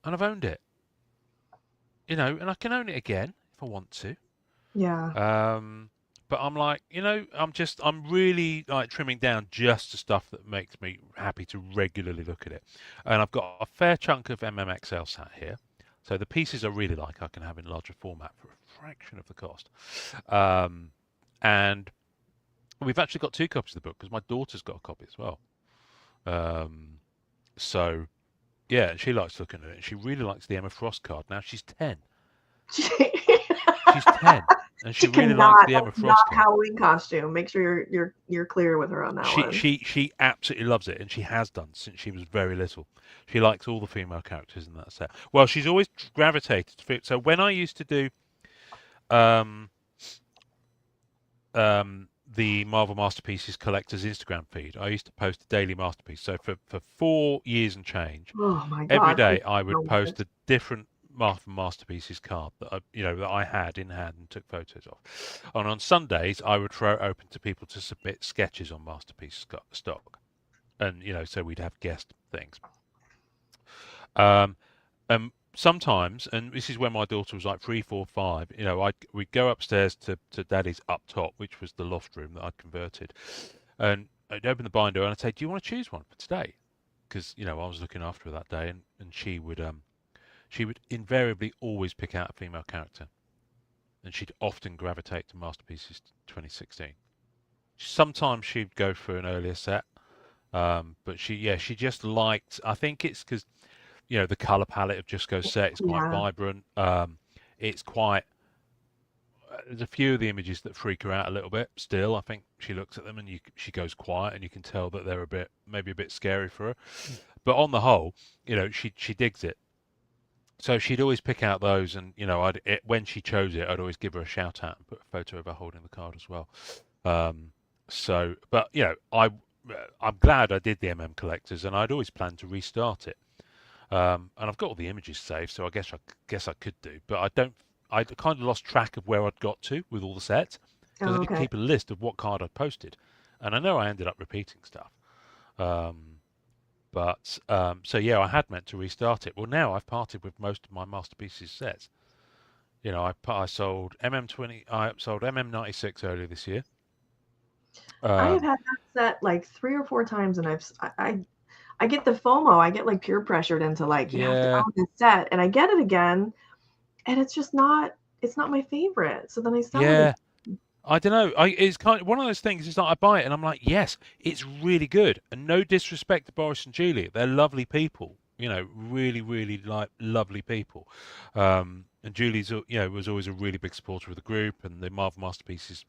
and I've owned it, and I can own it again if I want to. Yeah. But I'm like, I'm really like trimming down just the stuff that makes me happy to regularly look at it. And I've got a fair chunk of MMXL sat here. So the pieces I really like, I can have in larger format for a fraction of the cost. And we've actually got two copies of the book because my daughter's got a copy as well. So yeah, and she likes looking at it. And she really likes the Emma Frost card. Now she's 10. She's 10. And she She really likes cannot. the Emma That's not Frost card. Halloween costume. Make sure you're clear with her on that one. She absolutely loves it, and she has done since she was very little. She likes all the female characters in that set. Well, she's always gravitated to it. So when I used to do um, the Marvel Masterpieces Collectors Instagram feed, I used to post a daily masterpiece. So for 4 years and change, Oh my every God. day Thank I you would so post much. a different Marvel Masterpieces card that I had in hand and took photos of. And on Sundays, I would throw it open to people to submit sketches on Masterpiece stock, and so we'd have guest things. Um, Sometimes, and this is when my daughter was like 3, 4, 5. We'd go upstairs to Daddy's up top, which was the loft room that I'd converted, and I'd open the binder and I'd say, "Do you want to choose one for today?" Because I was looking after her that day, and she would invariably always pick out a female character. and she'd often gravitate to Masterpieces 2016. Sometimes she'd go for an earlier set, but she just liked. I think it's because the color palette of Just Go set is quite Yeah. vibrant. It's quite. There's a few of the images that freak her out a little bit. Still, I think she looks at them and she goes quiet, and you can tell that they're maybe a bit scary for her. But on the whole, she digs it. So she'd always pick out those, and when she chose it, I'd always give her a shout out and put a photo of her holding the card as well. But I'm glad I did the collectors, and I'd always planned to restart it. And I've got all the images saved, so I guess I could do, but I don't. I kind of lost track of where I'd got to with all the sets because Oh, I didn't okay. keep a list of what card I'd posted, and I know I ended up repeating stuff. Um, so yeah, I had meant to restart it. Well, now I've parted with most of my Masterpieces sets. I sold I sold MM96 earlier this year. I have Um, had that set like 3 or 4 times, and I get the FOMO. I get like peer pressured into like, you have to yeah, own this set, and I get it again, and it's not my favorite. So then I sell it yeah. again. I don't know. It's kind of one of those things. Is that I buy it and I'm like, yes, it's really good. And no disrespect to Boris and Julie, they're lovely people. Really, really like lovely people. And Julie's, was always a really big supporter of the group and the Marvel Masterpieces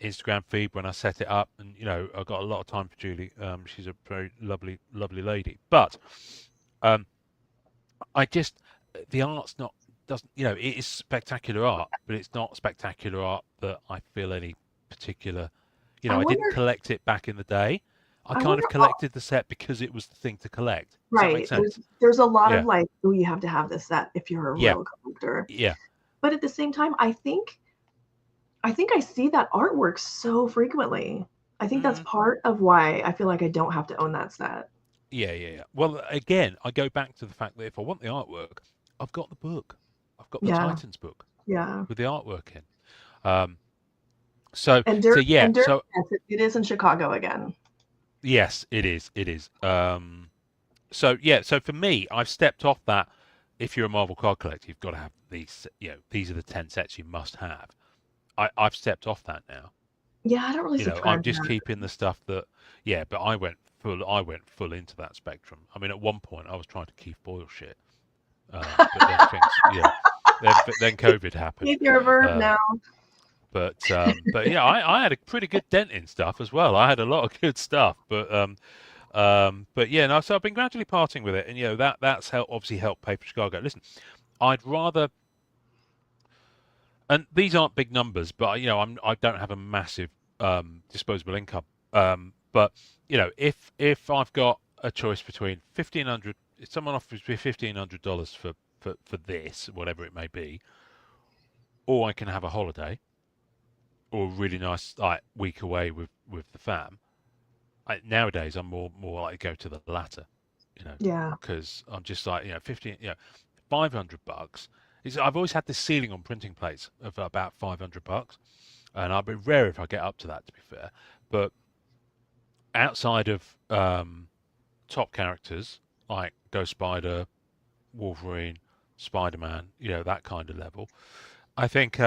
Instagram feed when I set it up. And I got a lot of time for Julie. She's a very lovely, lovely lady. But um, I just the art's not doesn't it is spectacular art, but it's not spectacular art that I feel any particular. I I didn't wonder collect it back in the day. I I kind wonder of collected the set because it was the thing to collect. Does that make right. sense? There's a lot of Yeah, like, oh, you have to have this set if you're a yeah, real collector. yeah. But at the same time, I think I see that artwork so frequently. I think that's Mm, part of why I feel like I don't have to own that set. yeah, yeah, yeah. Well, again, I go back to the fact that if I want the artwork, I've got the book. I've got the Yeah, Titans book yeah. with the artwork in. Um, so, And so Dirk yeah, and Dirk, so yes, it is in Chicago again. yes, it is. It is. So yeah, so for me, I've stepped off that. If you're a Marvel card collector, you've got to have these. These are the 10 sets you must have. I've stepped off that now. Yeah, I don't really I'm subscribe to just that. keeping the stuff that. Yeah, but I went full. I went full into that spectrum. I mean, at one point, I was trying to Keith Boyle shit, but then things. Then COVID happened. Keep your verb Um, now. but yeah, I had a pretty good dent in stuff as well. I had a lot of good stuff, but yeah, no. So I've been gradually parting with it, and that's obviously helped pay for Chicago. Listen, I'd rather, and these aren't big numbers, but I don't have a massive disposable income. But if I've got a choice between 1,500, if someone offers me $1,500 for this, whatever it may be, or I can have a holiday or a really nice like week away with the fam. Nowadays I'm more likely to go to the latter, Yeah. because I'm just like 15, $500. I've always had this ceiling on printing plates of about $500, and I'll be rare if I get up to that, to be fair. But outside of top characters like Ghost Spider, Wolverine, Spider Man, that kind of level, I think.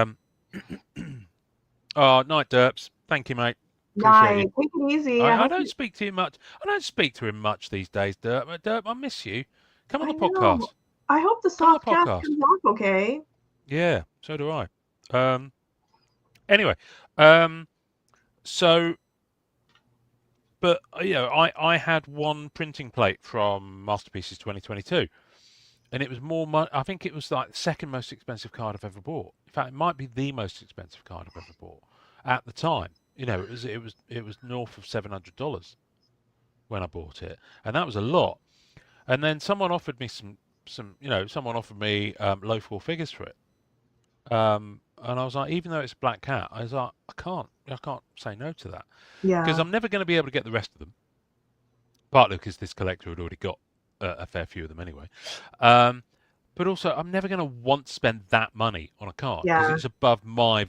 Oh, night derps. Thank you, mate. Appreciate you. Nice. Take it easy. I don't speak to you much. I don't speak to him much these days, Derp. Derp, I miss you. Come on I the know. podcast. I hope the Come on the soft cast podcast. comes off okay. Yeah, so do I. Um, anyway, um, so, but I had one printing plate from Masterpieces 2022, and it was more money. I think it was like the second most expensive card I've ever bought. In fact, it might be the most expensive card I've ever bought at the time. It was north of $700 when I bought it, and that was a lot. And then someone offered me someone offered me low four figures for it. And I was like, even though it's a black cat, I was like, I can't say no to that because Yeah. I'm never going to be able to get the rest of them. Partly because this collector had already got a fair few of them anyway. But also, I'm never going to want to spend that money on a card because Yeah. it's above my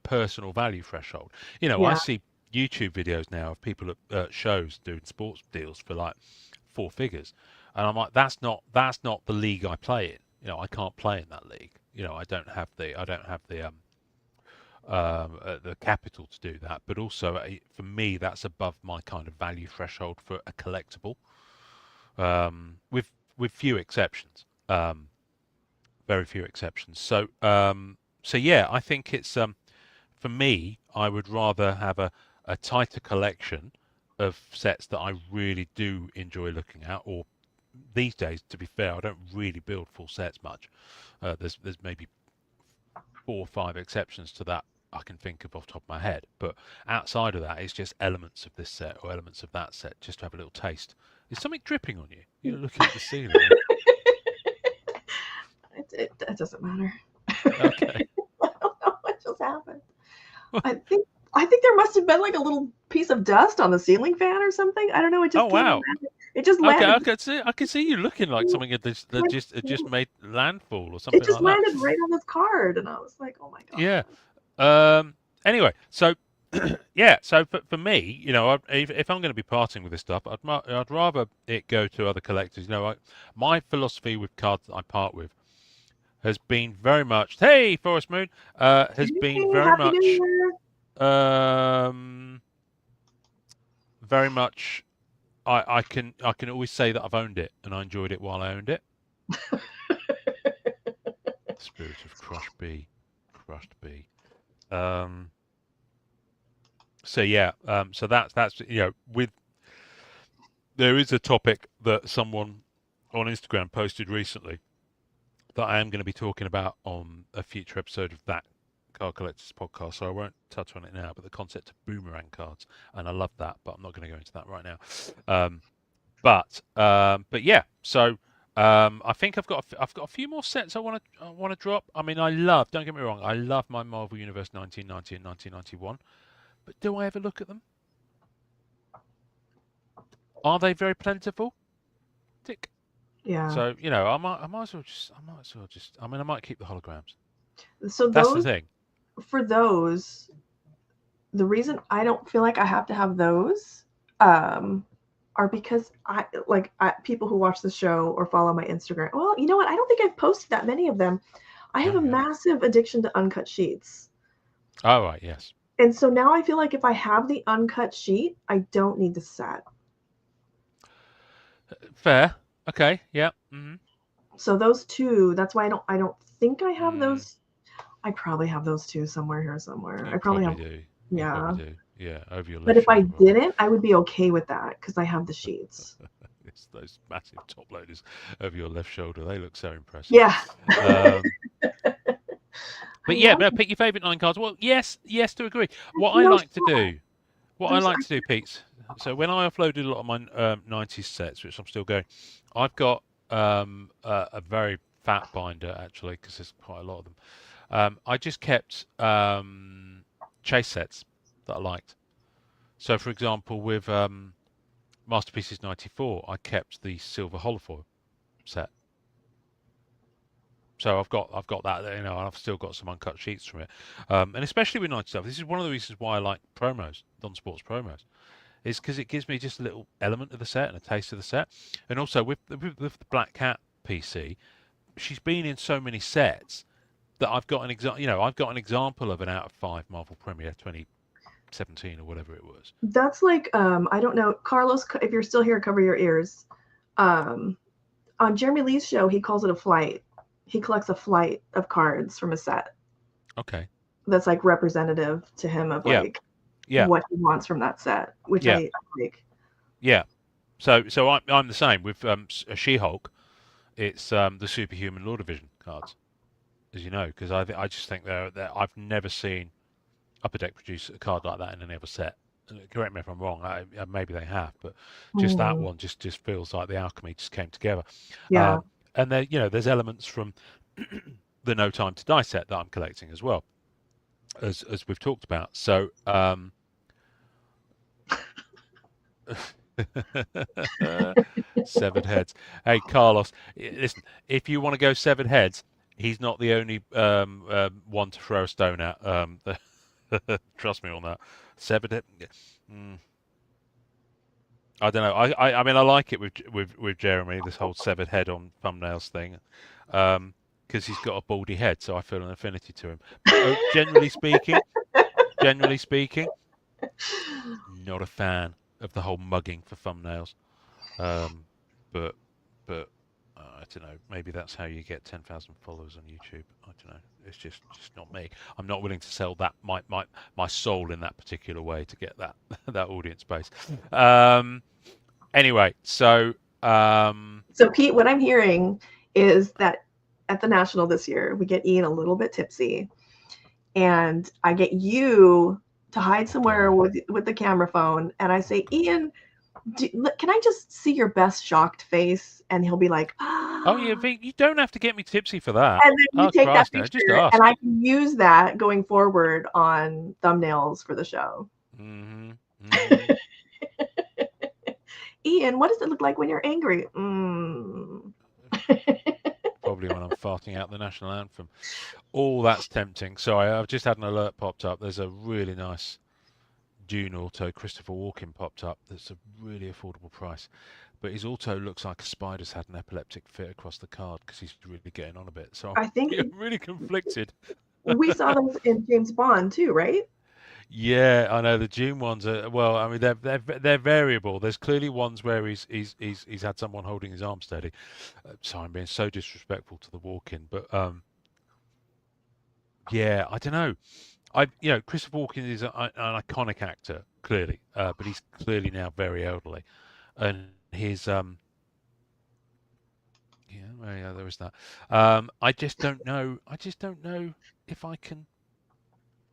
personal value threshold. I Yeah. see YouTube videos now of people at shows doing sports deals for like four figures, and I'm like, that's not the league I play in. I can't play in that league. I don't have the the capital to do that, but also for me that's above my kind of value threshold for a collectible, with few exceptions, very few exceptions. So yeah, I think it's for me, I would rather have a tighter collection of sets that I really do enjoy looking at. Or these days, to be fair, I don't really build full sets much. There's maybe 4 or 5 exceptions to that I can think of off the top of my head. But outside of that, it's just elements of this set or elements of that set, just to have a little taste. Is something dripping on you? You're looking at the ceiling. It doesn't matter. Okay. I don't know what just happened. I think there must have been like a little piece of dust on the ceiling fan or something. I don't know. It Oh just came and wow. landed. It just Okay, landed. I can see you looking like something that just made landfall or It something just like that. landed right on this card, and I was like, "Oh my god!" Yeah. Anyway, so yeah, so for me, if I'm going to be parting with this stuff, I'd rather it go to other collectors. My philosophy with cards that I part with has been very much, hey, Forest Moon, has been Hey, Happy New Year! um, very much. I can always say that I've owned it and I enjoyed it while I owned it. Spirit of crushed bee. So yeah, so that's with there is a topic that someone on Instagram posted recently that I am going to be talking about on a future episode of that Card Collectors podcast, so I won't touch on it now. But the concept of boomerang cards, and I love that, but I'm not going to go into that right now. But yeah, so I think I've got a few more sets I want to drop. I mean, don't get me wrong, I love my Marvel Universe 1990 and 1991, but do I ever look at them? Are they very plentiful? Tick. Yeah. So I might as well just. I mean, I might keep the holograms. So That's the thing. For those, the reason I don't feel like I have to have those, are because people who watch the show or follow my Instagram. Well, you know what? I don't think I've posted that many of them. I have a massive addiction to uncut sheets. Oh right, yes. And so now I feel like if I have the uncut sheet, I don't need the set. Fair. Okay. Yeah. Mm-hmm. So those two, that's why I don't think I have those. I probably have those two somewhere here somewhere. You I probably have. do. Yeah. You probably do. Yeah, over your left But if I shoulder. didn't, I would be okay with that because I have the sheets. It's those massive top loaders over your left shoulder. They look so impressive. Yeah. But yeah, pick your favourite 9 cards. Well, yes, to agree. What I like to do, Pete. So when I uploaded a lot of my 90s sets, which I'm still going, I've got a very fat binder actually because there's quite a lot of them. I just kept chase sets that I liked. So, for example, with Masterpieces 94, I kept the silver holofoil set. So I've got that, and I've still got some uncut sheets from it, and especially with 90 stuff. This is one of the reasons why I like promos, non-sports promos, is because it gives me just a little element of the set and a taste of the set, and also with the Black Cat PC, she's been in so many sets that I've got an example of an out of 5 Marvel Premiere 2017 or whatever it was. That's like I don't know, Carlos. If you're still here, cover your ears. On Jeremy Lee's show, he calls it a flight. He collects a flight of cards from a set. Okay. That's like representative to him of what he wants from that set, which I like. Yeah. So I'm the same with She-Hulk. It's the Superhuman Law Division cards, as you know, because I just think they're I've never seen Upper Deck produce a card like that in any other set. Correct me if I'm wrong. Maybe they have, but just that one just feels like the alchemy just came together. Yeah. And there's elements from the No Time to Die set that I'm collecting as well, as we've talked about. So severed heads. Hey, Carlos, listen. If you want to go severed heads, he's not the only one to throw a stone at. Trust me on that. Severed head. I don't know. I mean, I like it with Jeremy, this whole severed head on thumbnails thing, because he's got a baldy head, so I feel an affinity to him. But, generally speaking, generally speaking. Not a fan of the whole mugging for thumbnails. Um, but but I don't know. Maybe that's how you get 10,000 followers on YouTube. I don't know. It's just not me. I'm not willing to sell that my soul in that particular way to get that that audience base. Anyway, so So Pete, what I'm hearing is that at the National this year, we get Ian a little bit tipsy, and I get you to hide somewhere with the camera phone, and I say, Ian, can I just see your best shocked face? And he'll be like, oh yeah, ah. you don't have to get me tipsy for that. And then you Oh take that Christ, no, just picture, ask. and I can use that going forward on thumbnails for the show. Mm-hmm. Mm-hmm. Ian, what does it look like when you're angry? Mm. Probably when I'm farting out the national anthem. Oh, that's tempting. Sorry, I've just had an alert popped up. There's a really nice Dune auto, Christopher Walken, popped up. That's a really affordable price. But his auto looks like a spider's had an epileptic fit across the card because he's really getting on a bit. So I think I'm really conflicted. we saw those in James Bond too, right? Yeah, I know the Dune ones are well. I mean, they're variable. There's clearly ones where he's had someone holding his arm steady. Sorry, I'm being so disrespectful to the walk-in, but yeah, I don't know. Christopher Walken is an iconic actor, clearly, but he's clearly now very elderly, and his yeah, there is that. I just don't know. I just don't know if I can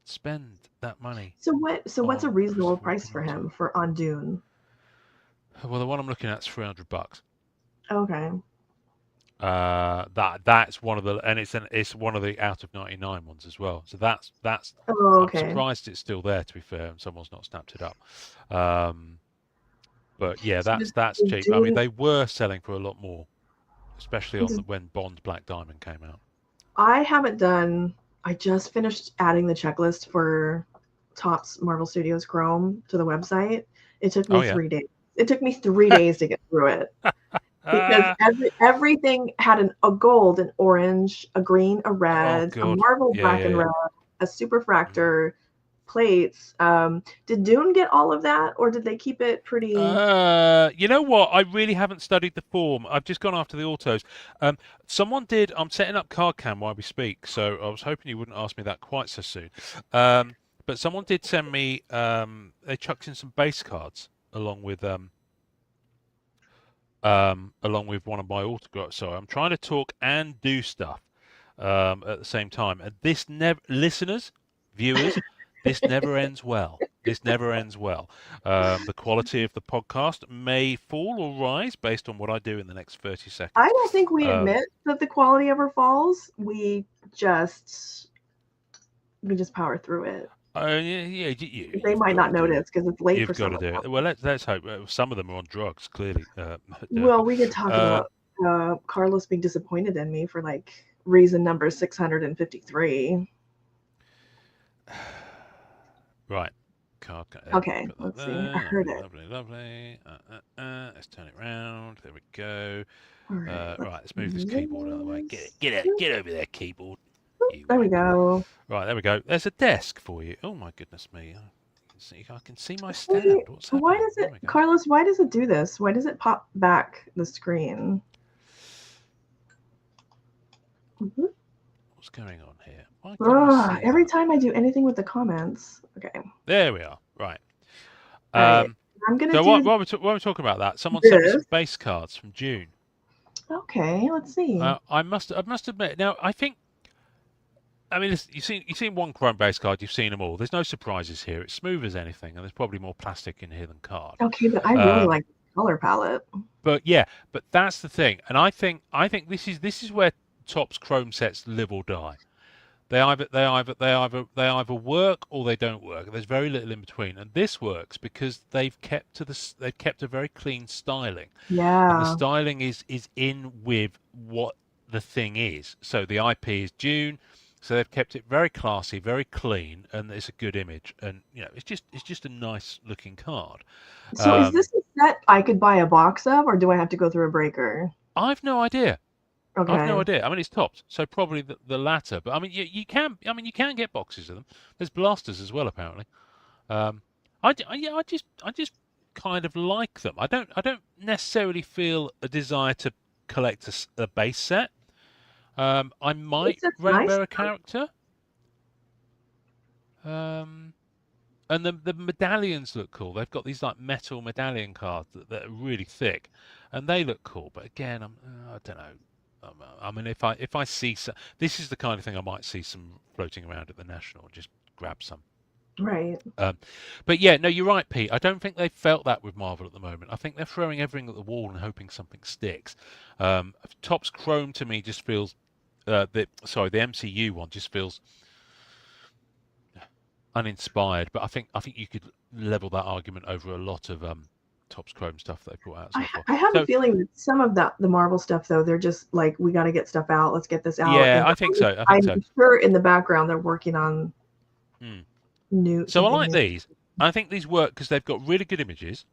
spend that money So what's a on reasonable Christopher price Walken for auto. him for on Dune? Well, the one I'm looking at is $300. Okay. That's one of the, and it's one of the out of 99 ones as well. So that's Oh, I'm okay. surprised it's still there, to be fair, and someone's not snapped it up. But yeah, So that's does cheap. I mean, Dune, they were selling for a lot more, especially does, when Bond Black Diamond came out. I haven't done. I just finished adding the checklist for Topps Marvel Studios Chrome to the website. It took Oh me yeah. 3 days. It took me 3 days to get through it because everything had a gold, an orange, a green, a Oh red, a God. Marvel Yeah, black yeah, and yeah. red, a Mhm. superfractor, plates. Did Dune get all of that, or did they keep it pretty? You know what? I really haven't studied the form. I've just gone after the autos. Someone did. I'm setting up card cam while we speak, so I was hoping you wouldn't ask me that quite so soon. But someone did send me. They chucked in some base cards along with one of my autographs. So I'm trying to talk and do stuff at the same time, and this never, listeners, viewers, this never ends well. This never ends well. The quality of the podcast may fall or rise based on what I do in the next 30 I seconds. don't think we Um, admit that the quality ever falls. We just power through it. yeah, They you've might got not to do it. notice because it's late for You've got some to of do them. it. Well, let's hope. Some of them are on drugs, clearly. Well, Derpy. we could talk Uh, about Carlos being disappointed in me for like reason number 653. right. Card. Okay, Put that let's see. I there. heard Lovely, it. lovely, lovely. Let's turn it round. There we go. All right, let's Right, let's move this zoom keyboard out of the way. this. Get over there, keyboard. You There we wanker. go. Right, there we go. There's a desk for you. Oh my goodness me! I can see my Wait, stand. What's why happening? does There it, we go. Carlos? Why does it do this? Why does it pop back the screen? Mhm. What's going on here? Why can't I see Every that? time I do anything with the comments. Okay. There we are. Right. All right. I'm gonna So do while we're talking about that, someone sent me this. some base cards from June. Okay, let's see. I must admit. Now, I think. I mean, you've seen one Chrome base card. You've seen them all. There's no surprises here. It's smooth as anything, and there's probably more plastic in here than card. Okay, but I really Um, like the color palette. but yeah, but that's the thing, and I think this is where Topps Chrome sets live or die. They either work or they don't work. There's very little in between, and this works because they've kept a very clean styling, and the Yeah. styling is in with what the thing is. So the IP is June, so they've kept it very classy, very clean, and it's a good image, and it's just a nice looking card. So is Um, this a set I could buy a box of, or do I have to go through a breaker? I've no idea. I've no Okay. idea. I mean, it's topped, so probably the latter. But I mean, you can. I mean, you can get boxes of them. There's blasters as well, apparently. Um, yeah, I just kind of like them. I don't necessarily feel a desire to collect a base set. I might It's just nice. rainbow a character. Um, and the medallions look cool. They've got these like metal medallion cards that are really thick, and they look cool. But again, I don't know. I mean, if I see some, this is the kind of thing I might see some floating around at the National. Just grab some. Right. Um, but yeah, no, you're right, Pete. I don't think they've felt that with Marvel at the moment. I think they're throwing everything at the wall and hoping something sticks. Topps Chrome to me just feels, the MCU one just feels uninspired. But I think you could level that argument over a lot of Topps Chrome stuff they've brought out so far. I have a So feeling that some of the Marvel stuff, though, they're just like, we got to get stuff out. Let's get this out. yeah, And I think so. I think I'm so. sure in the background they're working on Hmm. So I something like new. these. I think these work because they've got really good images.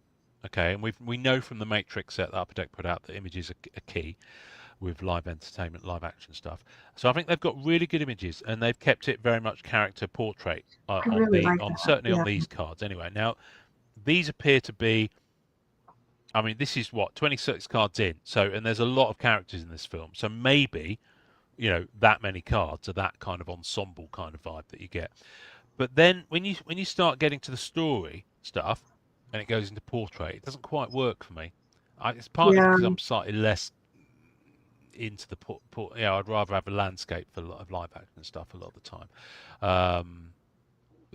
Okay, and we know from the Matrix set that Upper Deck put out that images are key with live entertainment, live action stuff. So I think they've got really good images, and they've kept it very much character portrait I really like on that. certainly on Yeah. these cards. Anyway, now these appear to be. I mean, this is what 26 cards in. So and there's a lot of characters in this film. So maybe that many cards are that kind of ensemble kind of vibe that you get. But then when you start getting to the story stuff and it goes into portrait, it doesn't quite work for me. It's partly Yeah. because I'm slightly less into the I'd rather have a landscape for a lot of live action stuff a lot of the time.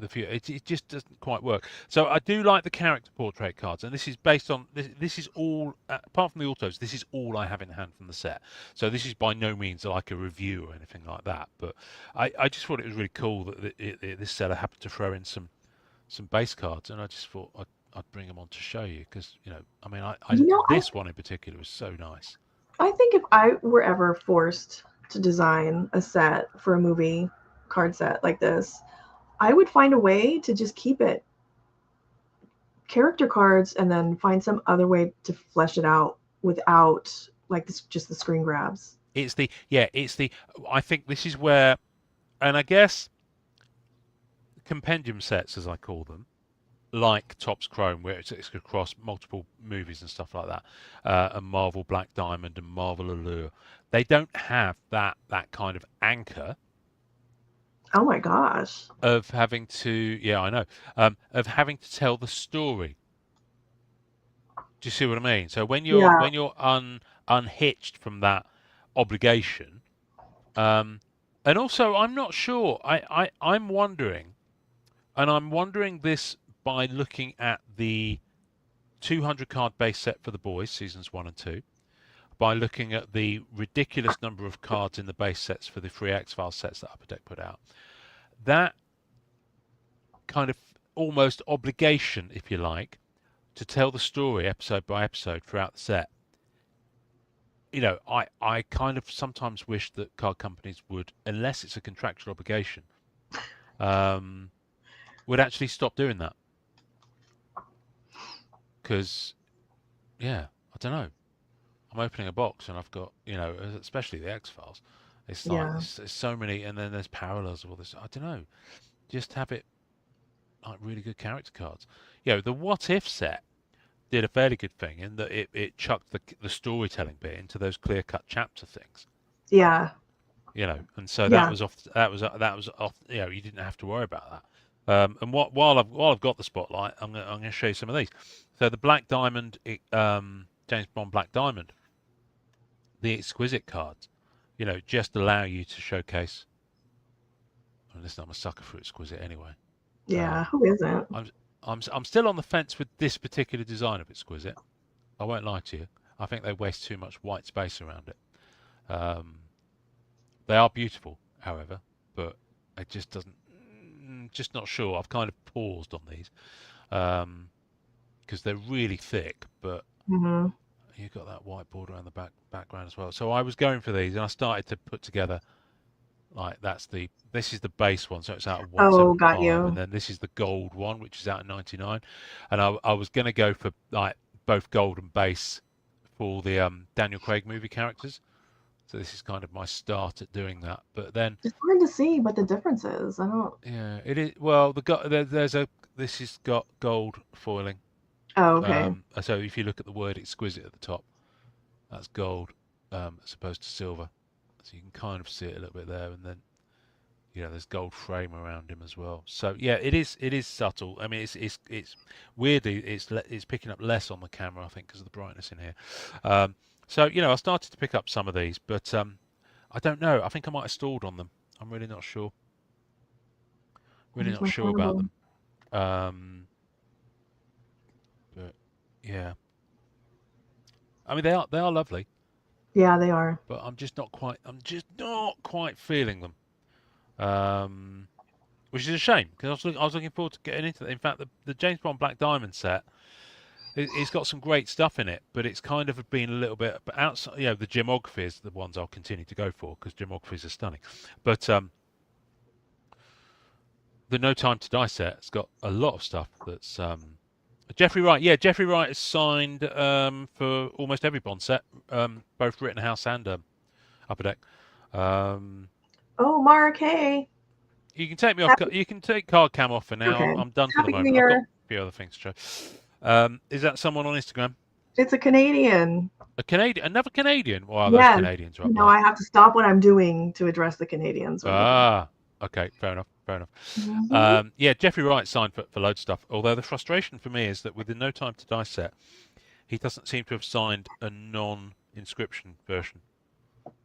It just doesn't quite work. So I do like the character portrait cards, and this is based on this is all apart from the autos. This is all I have in hand from the set. So this is by no means like a review or anything like that. But I just thought it was really cool that this seller happened to throw in some base cards, and I just thought I'd bring them on to show you because I mean You know, this one in particular was so nice. I think if I were ever forced to design a set for a movie card set like this, I would find a way to just keep it character cards and then find some other way to flesh it out without like this, just the screen grabs. It's the I think this is where, and I guess compendium sets as I call them, like Topps Chrome, where it's across multiple movies and stuff like that, and Marvel Black Diamond and Marvel Allure, they don't have that kind of anchor Oh my gosh. of having to, yeah, I know, of having to tell the story. Do you see what I mean? So Yeah. when you're unhitched from that obligation, and also I'm not sure. I'm wondering, and I'm wondering this by looking at the 200 card base set for the boys, seasons 1 and 2, by looking at the ridiculous number of cards in the base sets for the free X-Files sets that Upper Deck put out. That kind of almost obligation, if you like, to tell the story episode by episode throughout the set. I kind of sometimes wish that card companies would, unless it's a contractual obligation, would actually stop doing that. Because, yeah, I don't know. I'm opening a box and I've got, especially the X Files. It's like Yeah. there's so many, and then there's parallels of all this. I don't know. Just have it like really good character cards. The What If set did a fairly good thing in that it chucked the storytelling bit into those clear cut chapter things. Yeah. And so that Yeah. was off. That was off. You didn't have to worry about that. And while I've got the spotlight, I'm gonna show you some of these. So the Black Diamond, James Bond Black Diamond, the exquisite cards, just allow you to showcase. And listen, I'm a sucker for exquisite anyway. Yeah. Um, Who isn't? I'm still on the fence with this particular design of exquisite. I won't lie to you. I think they waste too much white space around it. They are beautiful, however, but it just doesn't. Just not sure. I've kind of paused on these because they're really thick, but Hmm. you've got that white border around the background as well. So I was going for these, and I started to put together like this is the base one, so it's out of Oh, got 175, and you. then this is the gold one, which is out of 99, and I was going to go for like both gold and base for the Daniel Craig movie characters. So this is kind of my start at doing that. But then, It's hard to see what the difference is. I don't. yeah, it is. Well, there's a this has got gold foiling. Oh, okay. So if you look at the word exquisite at the top, that's gold, as opposed to silver. So you can kind of see it a little bit there, and then there's gold frame around him as well. So yeah, it is subtle. I mean, it's weirdly it's picking up less on the camera, I think, because of the brightness in here. So I started to pick up some of these, but I don't know. I think I might have stalled on them. I'm really not sure. Really There's not my sure about fireball. them. But yeah, I mean they are lovely, Yeah, they are. but I'm just not quite feeling them. Which is a shame because I was looking forward to getting into it. In fact, the James Bond Black Diamond set, it's got some great stuff in it, but it's kind of been a little bit outside. The gemographies, the ones I'll continue to go for because gemographies are stunning. But the No Time to Die set has got a lot of stuff that's Jeffrey Wright. Yeah, Jeffrey Wright is signed for almost every Bond set, both Rittenhouse and Upper Deck. Oh, Mark, hey. You can take me off. Happy, You can take card cam off for now. okay. I'm done for the Happy New moment. I've got Year. a few other things to show. Is that someone on Instagram? It's a Canadian. A Canadian, another Canadian. Wow, those Yes. Canadians are up You know, there. I have to stop what I'm doing to address the Canadians. Okay, fair enough. Mm-hmm. Yeah, Jeffrey Wright signed for loads of stuff. Although the frustration for me is that with the No Time to Die set, he doesn't seem to have signed a non-inscription version,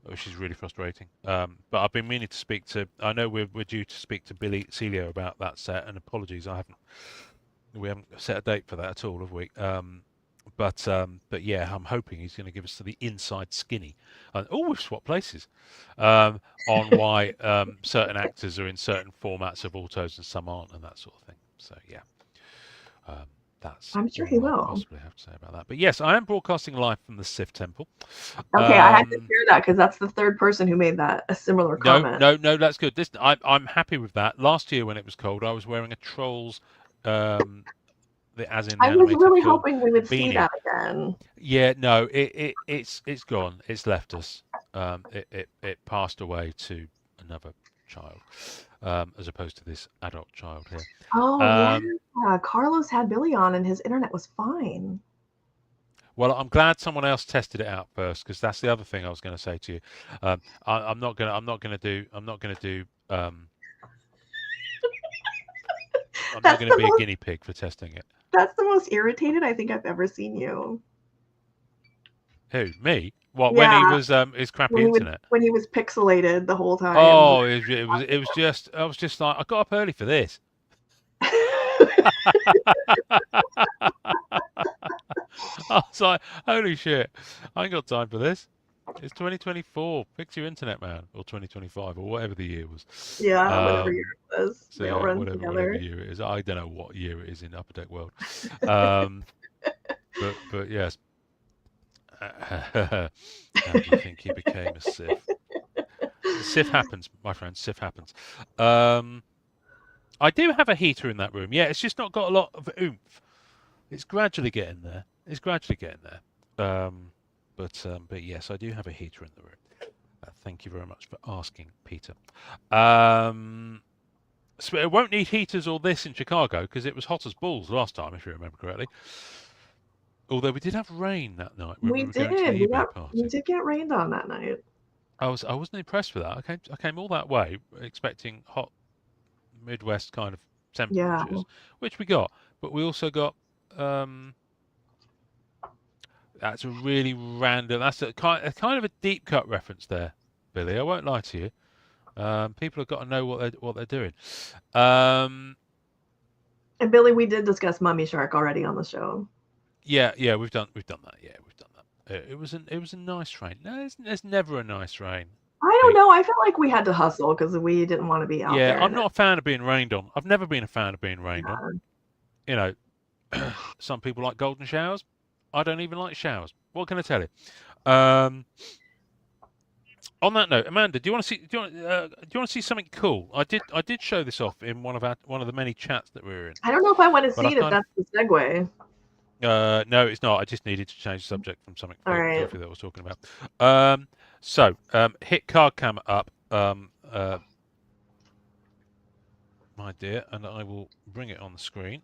which is really frustrating. But I've been meaning to speak to. I know we're due to speak to Billy Celio about that set, and apologies, we haven't set a date for that at all, have we? But yeah, I'm hoping he's going to give us the inside skinny. We've swapped places on why certain actors are in certain formats of autos and some aren't, and that sort of thing. So yeah, that's I'm sure he all I will. possibly have to say about that. But yes, I am broadcasting live from the Sif Temple. Okay, I had to hear that because that's the third person who made a similar comment. No, that's good. I'm happy with that. Last year when it was cold, I was wearing a Trolls. As in the I was animated really film, hoping we would see beanie. that again. Yeah, no, it's gone. It's left us. It passed away to another child, as opposed to this adult child here. Oh yeah, Carlos had Billy on, and his internet was fine. Well, I'm glad someone else tested it out first, because that's the other thing I was going to say to you. I'm not going to do. I'm not going to be a guinea pig for testing it. That's the most irritated I think I've ever seen you. Who, me? What, yeah, when he was his crappy internet? When he was pixelated the whole time. Oh, it was just I was just like, I got up early for this. I was like, holy shit, I ain't got time for this. It's 2024. Fix your internet, man, or 2025, or whatever the year was. Yeah, whatever year it was. So they all run together. Whatever year it is. I don't know what year it is in Upper Deck World. But yes. How do you think he became a Sith? Sith happens, my friend. Sith happens. I do have a heater in that room. Yeah, it's just not got a lot of oomph. It's gradually getting there. But yes, I do have a heater in the room. Thank you very much for asking, Peter. So it won't need heaters or this in Chicago because it was hot as balls last time, if you remember correctly. Although we did have rain that night. We did. We did get rained on that night. I wasn't impressed with that. I came all that way expecting hot Midwest kind of temperatures, which we got. But we also got that's a really random. That's a kind of a deep cut reference there, Billy. I won't lie to you. People have got to know what they're doing. And Billy, we did discuss Mummy Shark already on the show. Yeah, we've done that. Yeah, we've done that. It was a nice rain. No, there's never a nice rain. I don't know. I felt like we had to hustle because we didn't want to be out there. Yeah, I'm not a fan of being rained on. I've never been a fan of being rained on. You know, some people like golden showers. I don't even like showers. What can I tell you? On that note, Amanda, do you want to see something cool? I did show this off in one of the many chats that we were in. I don't know if I want to see it if that's the segue. No, it's not. I just needed to change the subject from something filthy that I was talking about. So hit card cam up, my dear, and I will bring it on the screen.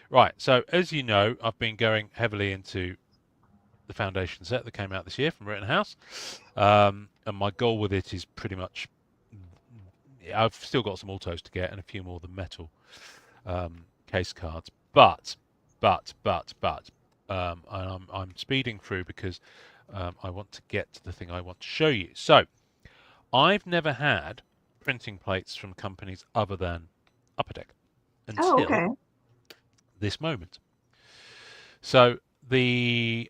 Right. So as you know, I've been going heavily into the foundation set that came out this year from Rittenhouse, and my goal with it is pretty much. I've still got some autos to get and a few more of the metal case cards, but I'm speeding through because I want to get to the thing I want to show you. So I've never had printing plates from companies other than Upper Deck Oh, until okay. this moment. So the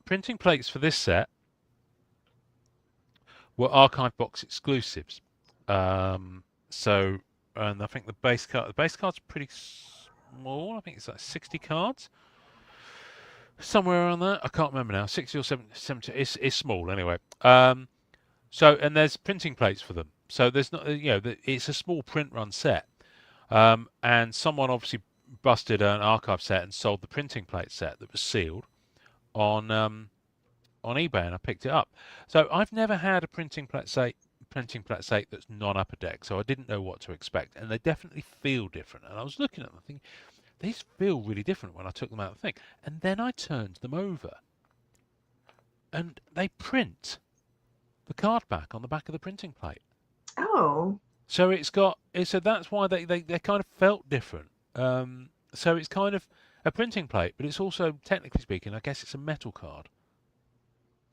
printing plates for this set were archive box exclusives. So, and I think the base card's pretty small. I think it's like 60 cards, somewhere around there. I can't remember now. 60 or 70. It's small anyway. So, and there's printing plates for them. So there's not, it's a small print run set. And someone obviously busted an archive set and sold the printing plate set that was sealed on eBay, and I picked it up. So I've never had a printing plate set that's non-Upper Deck, so I didn't know what to expect, and they definitely feel different. And I was looking at them thinking, these feel really different when I took them out of the thing. And then I turned them over, and they print the card back on the back of the printing plate. Oh. So so that's why they kind of felt different. So it's kind of a printing plate, but it's also, technically speaking, I guess it's a metal card.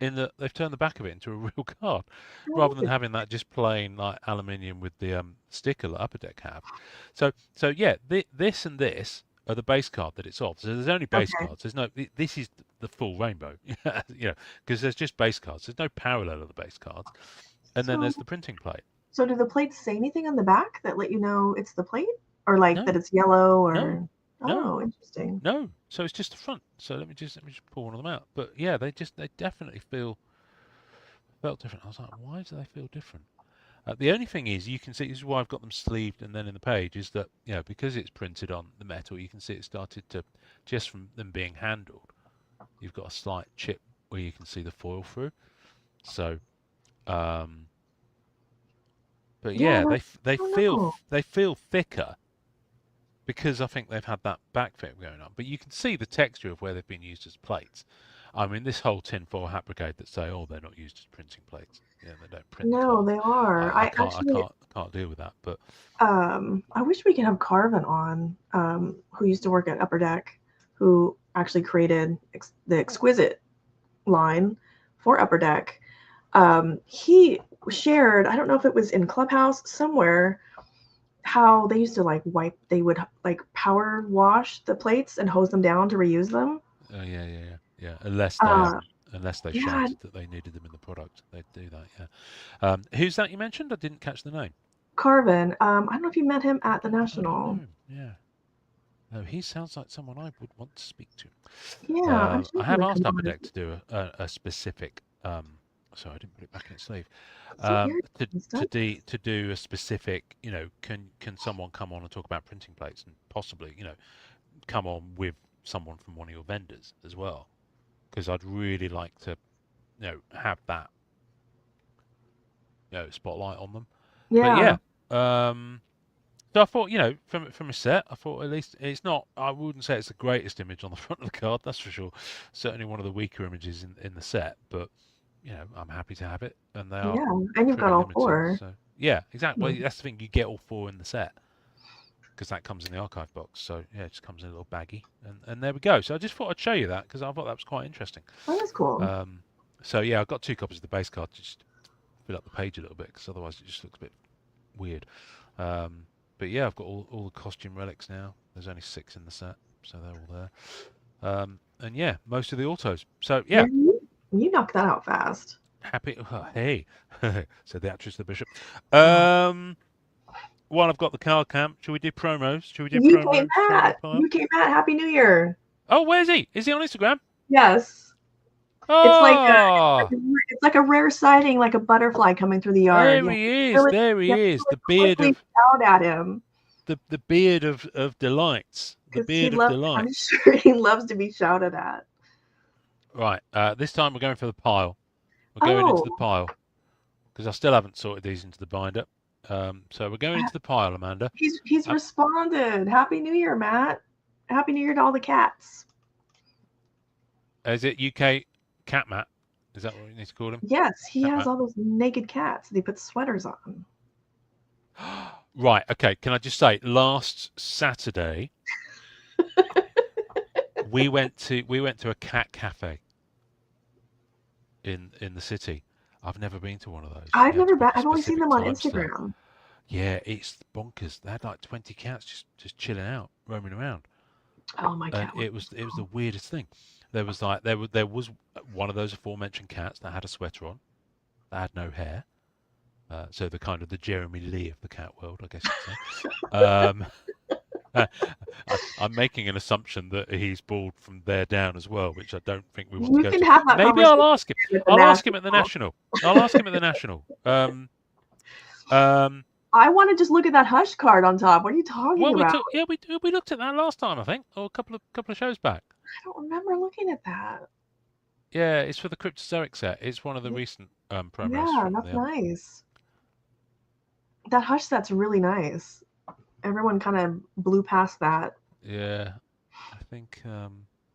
In that they've turned the back of it into a real card, rather than having that just plain like aluminium with the sticker that Upper Deck have. So yeah, this and this are the base card that it's of. So there's only base Okay. cards. There's no. This is the full rainbow, because there's just base cards. There's no parallel of the base cards, and then So, there's the printing plate. so do the plates say anything on the back that let you know it's the plate, or like No, that it's yellow, no, or? no, Oh, interesting. no. So it's just the front. So let me just pull one of them out. But yeah, they definitely felt different. I was like, why do they feel different? The only thing is, you can see, this is why I've got them sleeved and then in the page, is that, because it's printed on the metal, you can see it started to, just from them being handled, you've got a slight chip where you can see the foil through. So, but Yeah, yeah, I they don't know. feel thicker because I think they've had that back fit going on. But you can see the texture of where they've been used as plates. I mean, this whole tinfoil hat brigade that say, "Oh, they're not used as printing plates. Yeah, they don't print the No, cards." they are. I I can't actually, deal with that. But I wish we could have Carvin on, who used to work at Upper Deck, who actually created the Exquisite line for Upper Deck. He shared, I don't know if it was in Clubhouse somewhere, how they used to they would like power wash the plates and hose them down to reuse them. yeah. Uh, Unless they yeah, shouted that they needed them in the product, they'd do that. Yeah. Who's that you mentioned? I didn't catch the name. Carvin. I don't know if you met him at the I don't know National. him. Yeah. No, he sounds like someone I would want to speak to. Yeah, I'm sure I he have would come asked Upper on. Deck to do a specific. Sorry, I didn't put it back in its sleeve. So irritating stuff. To do a specific. Can someone come on and talk about printing plates and possibly come on with someone from one of your vendors as well, because I'd really like to have that spotlight on them. But Yeah, yeah, so I thought from a set, I thought at least it's not. I wouldn't say it's the greatest image on the front of the card, that's for sure. Certainly one of the weaker images in the set, but I'm happy to have it, and they are yeah, and you've got pretty all limited. four. So yeah, exactly. Hmm. Well, that's the thing. You get all four in the set because that comes in the archive box. So yeah, it just comes in a little baggie, and there we go. So I just thought I'd show you that because I thought that was quite interesting. Oh, that's cool. So yeah, I've got 2 copies of the base card to just fill up the page a little bit because otherwise it just looks a bit weird. But yeah, I've got all the costume relics now. There's only 6 in the set, so they're all there. And yeah, most of the autos. So Yeah, yeah, you knocked that out fast. happy. Hey, said the actress, the bishop. Oh. While I've got the card camp, should we do promos? Should we do UK promo Pat. pile? UK Pat. Happy New Year. Oh, where's he? Is he on Instagram? Yes. It's like Oh, it's like a rare sighting, like a butterfly coming through the yard. there You have he to is. really, There you he have to is. really quickly shout at him The beard of delights. The because he beard of loves. I'm delights. sure he loves to be shouted at. Right. This time we're going for the pile. We're going into the Oh, pile because I still haven't sorted these into the binder. So we're going into the pile, Amanda. he's responded. Happy New Year, Matt. Happy New Year to all the cats. Is it UK Cat Mat? Is that what we need to call him? Yes, he Cat has Mat. all those naked cats that he puts sweaters on. Right. Okay. Can I just say, last Saturday we went to a cat cafe in the city. I've never been to one of those. I've You had to never been. book a I've only seen specific them on time slot. Instagram. Yeah, it's bonkers. They had like 20 cats just chilling out, roaming around, Oh, my and cat would. it was the weirdest thing. There was like there was one of those aforementioned cats that had a sweater on, that had no hair. So the kind of the Jeremy Lee of the cat world, I guess you'd say. I'm making an assumption that he's bald from there down as well, which I don't think we want to You go can to. have that Maybe conversation I'll ask him. with the I'll ask him national. at the national. I'll ask him at the national. I want to just look at that hush card on top. What are you talking Well, about? we looked at that last time, I think, or a couple of shows back. I don't remember looking at that. Yeah, it's for the Cryptozoic set. It's one of the recent promos Yeah, from that's them. nice. That hush set's really nice. Everyone kind of blew past that. Yeah, I think yeah,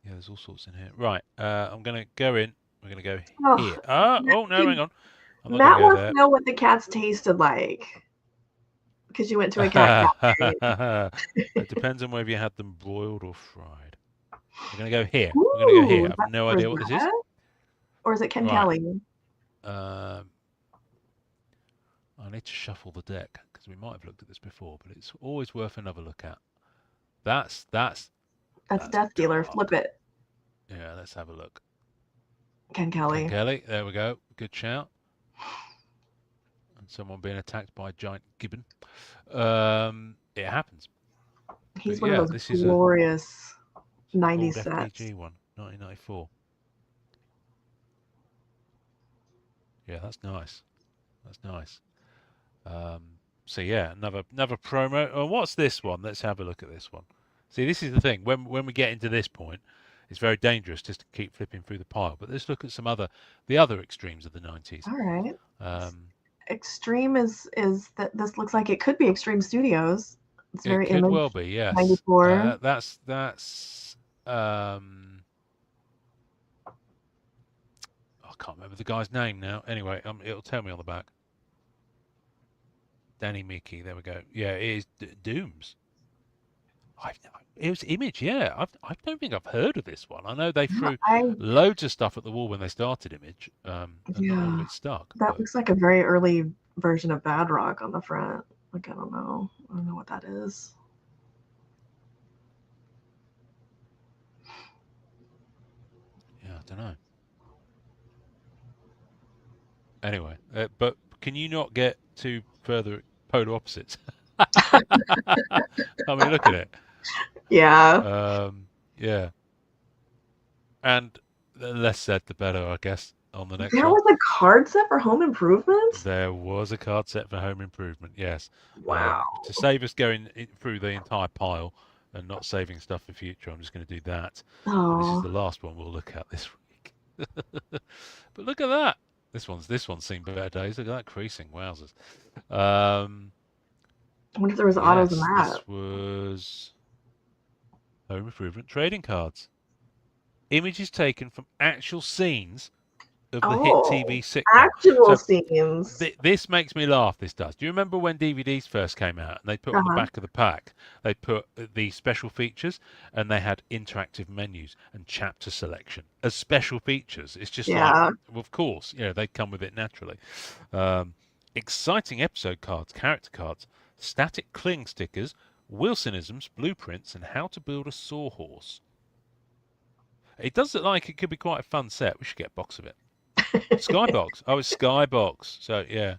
there's all sorts in here. Right, I'm gonna go in. We're gonna go here. Oh, Oh no, hang on. I'm not gonna Matt go wants to there. know what the cats tasted like because you went to a cat cafe. It depends on whether you had them broiled or fried. We're gonna go here. Ooh, We're gonna go here. I've that's no idea what this is. or is it Ken Right. Kelly? I need to shuffle the deck because we might have looked at this before, but it's always worth another look at. That's Death Dealer. dark. Flip it. Yeah, let's have a look. Ken Kelly. Ken Kelly, there we go. Good shout. And someone being attacked by a giant gibbon. It happens. He's But one yeah, of those this is glorious old 90s sets. FPG one, 1994. Yeah, that's nice. That's nice. So yeah, another promo. Oh, what's this one? Let's have a look at this one. See, this is the thing. When we get into this point, it's very dangerous just to keep flipping through the pile. But let's look at the other extremes of the 90s. All right. Extreme is that this looks like it could be Extreme Studios. It's very it could Image. well be, yes. 94. That's I can't remember the guy's name now. Anyway, it'll tell me on the back. Danny Mickey, there we go. Yeah, it is Dooms. It was Image, yeah. I don't think I've heard of this one. I know they threw loads of stuff at the wall when they started Image, and not all of it stuck. That looks like a very early version of Bad Rock on the front. Like, I don't know what that is. Yeah, I don't know. Anyway, but can you not get to further polar opposites? I mean, look at it. Yeah. Yeah. And the less said, the better, I guess, on the next There one. was a card set for Home Improvement? There was a card set for Home Improvement, yes. Wow. To save us going through the entire pile and not saving stuff for future, I'm just going to do that. And this is the last one we'll look at this week. But look at that. This one's seen better days. Look at that creasing. Wowzers. I wonder if there was autos in that. This was Home Improvement trading cards. Images taken from actual scenes of the hit TV sitcom. Actual scenes. This makes me laugh, this does. Do you remember when DVDs first came out and they put on the back of the pack, they put the special features and they had interactive menus and chapter selection as special features? It's just like, well, of course, they come with it naturally. Exciting episode cards, character cards, static cling stickers, Wilsonisms, blueprints, and how to build a sawhorse. It does look like it could be quite a fun set. We should get a box of it. Skybox. Oh, it's Skybox. So, yeah.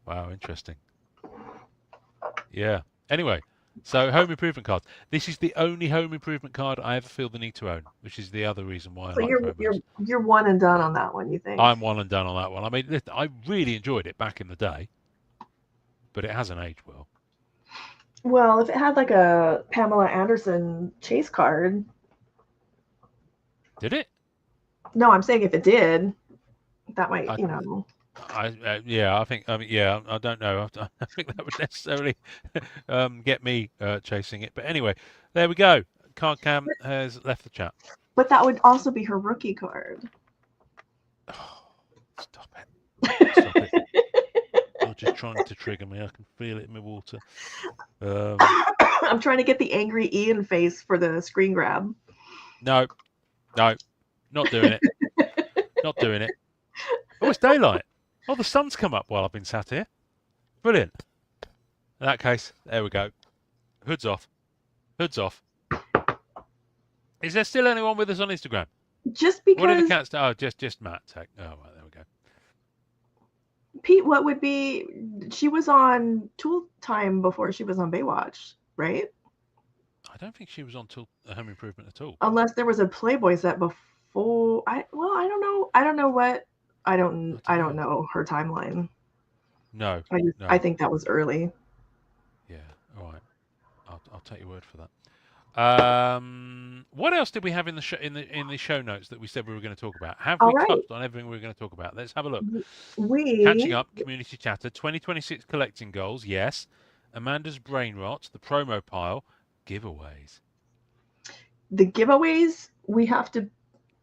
Wow, interesting. Yeah. Anyway, so Home Improvement cards. This is the only Home Improvement card I ever feel the need to own, which is the other reason why I like promos. You're one and done on that one, you think? I'm one and done on that one. I mean, I really enjoyed it back in the day, but it hasn't aged well. Well, if it had like a Pamela Anderson chase card. Did it? No, I'm saying if it did, That might, I, you know. yeah, I think, yeah, I don't know. I think that would necessarily get me chasing it. But anyway, there we go. Card Cam has left the chat. But that would also be her rookie card. Oh, stop it. Stop it. You're just trying to trigger me. I can feel it in my water. I'm trying to get the angry Ian face for the screen grab. No, no, not doing it. Not doing it. Oh, it's daylight. Oh, the sun's come up while I've been sat here. Brilliant. In that case, there we go. Hood's off. Hood's off. Is there still anyone with us on Instagram? Just because. What are the cats? Oh, just Matt. Oh, right, there we go. Pete, what would be? She was on Tool Time before she was on Baywatch, right? I don't think she was on Home Improvement at all. Unless there was a Playboy set before. I don't know. I don't know what. I don't know her timeline. No, no. I think that was early. Yeah. All right. I'll take your word for that. What else did we have in the show notes that we said we were going to talk about? Have we touched on everything we were going to talk about? Let's have a look. Catching up, community chatter, 2026 collecting goals, yes. Amanda's brain rot, the promo pile, giveaways. The giveaways we have to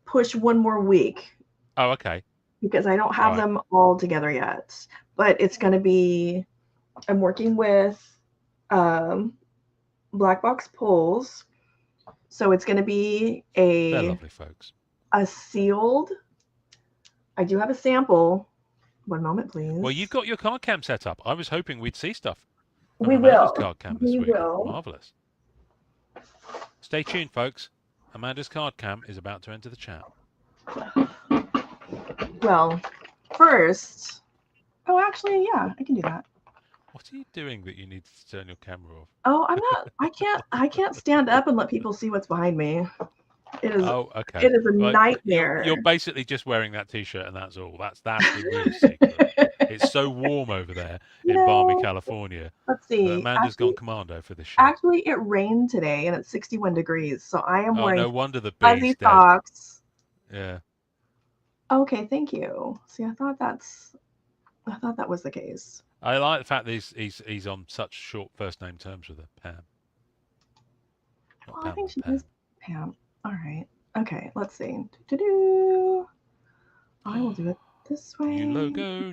push one more week. Oh, okay. Because I don't have them all together yet, but it's going to be. I'm working with Black Box Pulls. So it's going to be They're lovely folks. A sealed. I do have a sample. One moment, please. Well, you've got your card cam set up. I was hoping we'd see stuff. We will. Card cam this week. Marvelous. Stay tuned, folks. Amanda's card cam is about to enter the chat. Well, first. Oh, actually, yeah, I can do that. What are you doing that you need to turn your camera off? Oh, I'm not. I can't stand up and let people see what's behind me. It is. Oh, okay. It is a nightmare. You're basically just wearing that T-shirt, and that's all. That's the real secret. It's so warm over there in balmy California. Let's see. Amanda's gone commando for this show. Actually, it rained today, and it's 61 degrees. So I am wearing. No wonder the fuzzy socks. Yeah. Okay, thank you. See, I thought that was the case. I like the fact that he's on such short first name terms with her, Pam. Well, I think she is Pam. All right. Okay, let's see. I will do it this way. New logo.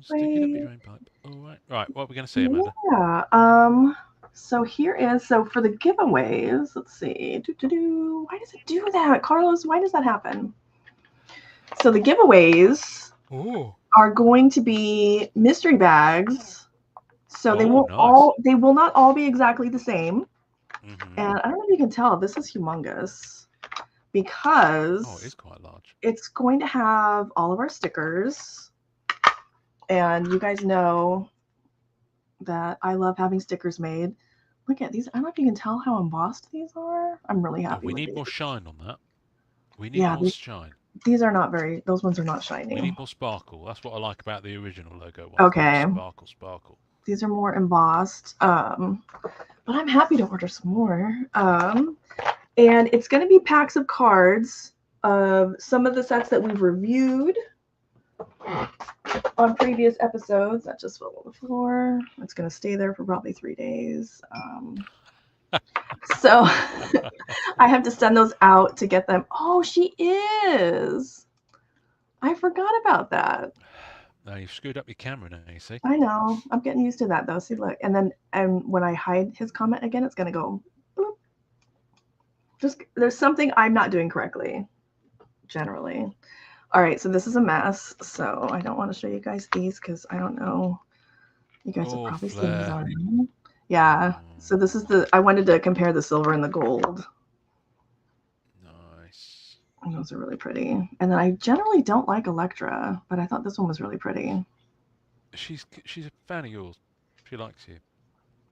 Stick it up your drain pipe. All right. Right. What are we going to see, Amanda? Yeah. So here is for the giveaways. Let's see. Why does it do that, Carlos? Why does that happen? So the giveaways are going to be mystery bags. So they won't they will not all be exactly the same. Mm-hmm. And I don't know if you can tell, this is humongous because it is quite large. It's going to have all of our stickers. And you guys know that I love having stickers made. Look at these. I don't know if you can tell how embossed these are. I'm really happy. We need more shine on that. We need more shine. These are not those ones are not shiny. We need more sparkle. That's what I like about the original logo ones. Okay. Sparkle. These are more embossed. But I'm happy to order some more. And it's going to be packs of cards of some of the sets that we've reviewed on previous episodes. That just fell on the floor. It's going to stay there for probably 3 days. So I have to send those out to get them. Oh, she is. I forgot about that. Now you've screwed up your camera now, you see. I know. I'm getting used to that though. See, look. And when I hide his comment again, it's going to go bloop. There's something I'm not doing correctly, generally. All right, so this is a mess. So I don't want to show you guys these because I don't know. You guys have probably seen these already. Yeah. So this is I wanted to compare the silver and the gold. Nice. And those are really pretty. And then I generally don't like Electra, but I thought this one was really pretty. She's a fan of yours. She likes you.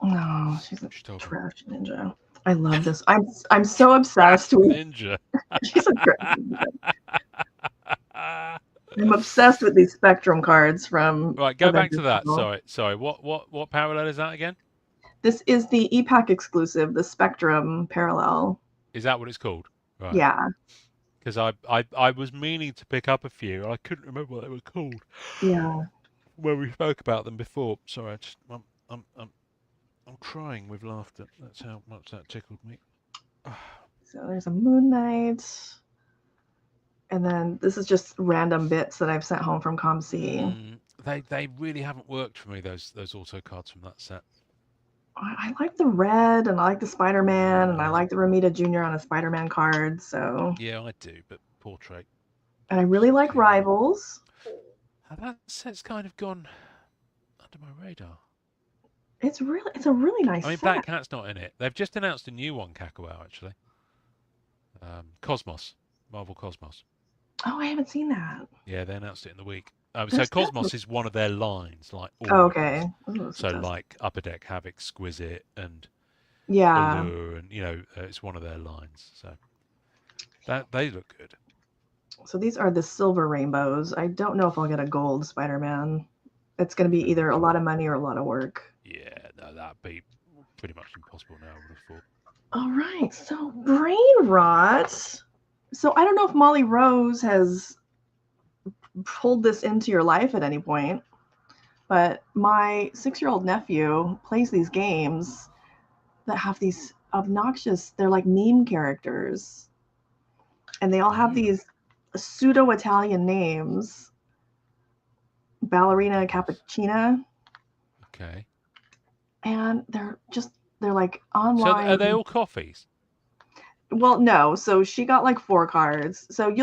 No, she's a trash ninja. I love this. I'm so obsessed with ninja. She's a trash ninja. I'm obsessed with these Spectrum cards from. Right, go back to that. Sorry. What parallel is that again? This is the EPAC exclusive, the Spectrum parallel. Is that what it's called? Right. Yeah. because I was meaning to pick up a few. I couldn't remember what they were called Yeah. when we spoke about them before. Sorry, I'm crying with laughter. That's how much that tickled me. So there's a Moon Knight. And then this is just random bits that I've sent home from ComC. They really haven't worked for me, those auto cards from that set. I like the red, and I like the Spider-Man, and I like the Romita Jr. on a Spider-Man card. So yeah, I do, but portrait. And I really like Rivals. That set's kind of gone under my radar. It's a really nice I mean, set. Black Cat's not in it. They've just announced a new one, Kakao, actually. Cosmos, Marvel Cosmos. Oh, I haven't seen that. Yeah, they announced it in the week. So Cosmos is one of their lines, like all okay. So like Upper Deck have Exquisite and yeah, Allure, and it's one of their lines. So that they look good. So these are the silver rainbows. I don't know if I'll get a gold Spider-Man. It's going to be either a lot of money or a lot of work. Yeah, no, that'd be pretty much impossible now, I would have thought. All right, so brain rot. So I don't know if Molly Rose has pulled this into your life at any point, but my 6-year-old nephew plays these games that have these obnoxious, they're like meme characters. And they all have these pseudo-Italian names. Ballerina Cappuccina. Okay. And they're like online. So are they all coffees? Well, no. So she got like 4 cards. So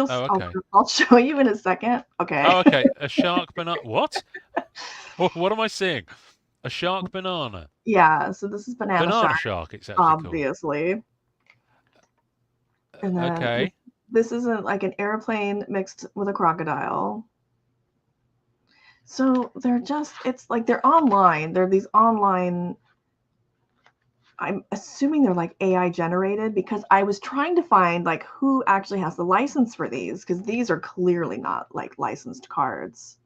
I'll show you in a second. Okay. Oh, okay. A shark banana. What? What am I seeing? A shark banana. Yeah. So this is banana shark. It's actually obviously. Called. And then okay. This isn't like an airplane mixed with a crocodile. So it's like they're online. They're these online. I'm assuming they're like AI generated, because I was trying to find like who actually has the license for these, because these are clearly not like licensed cards.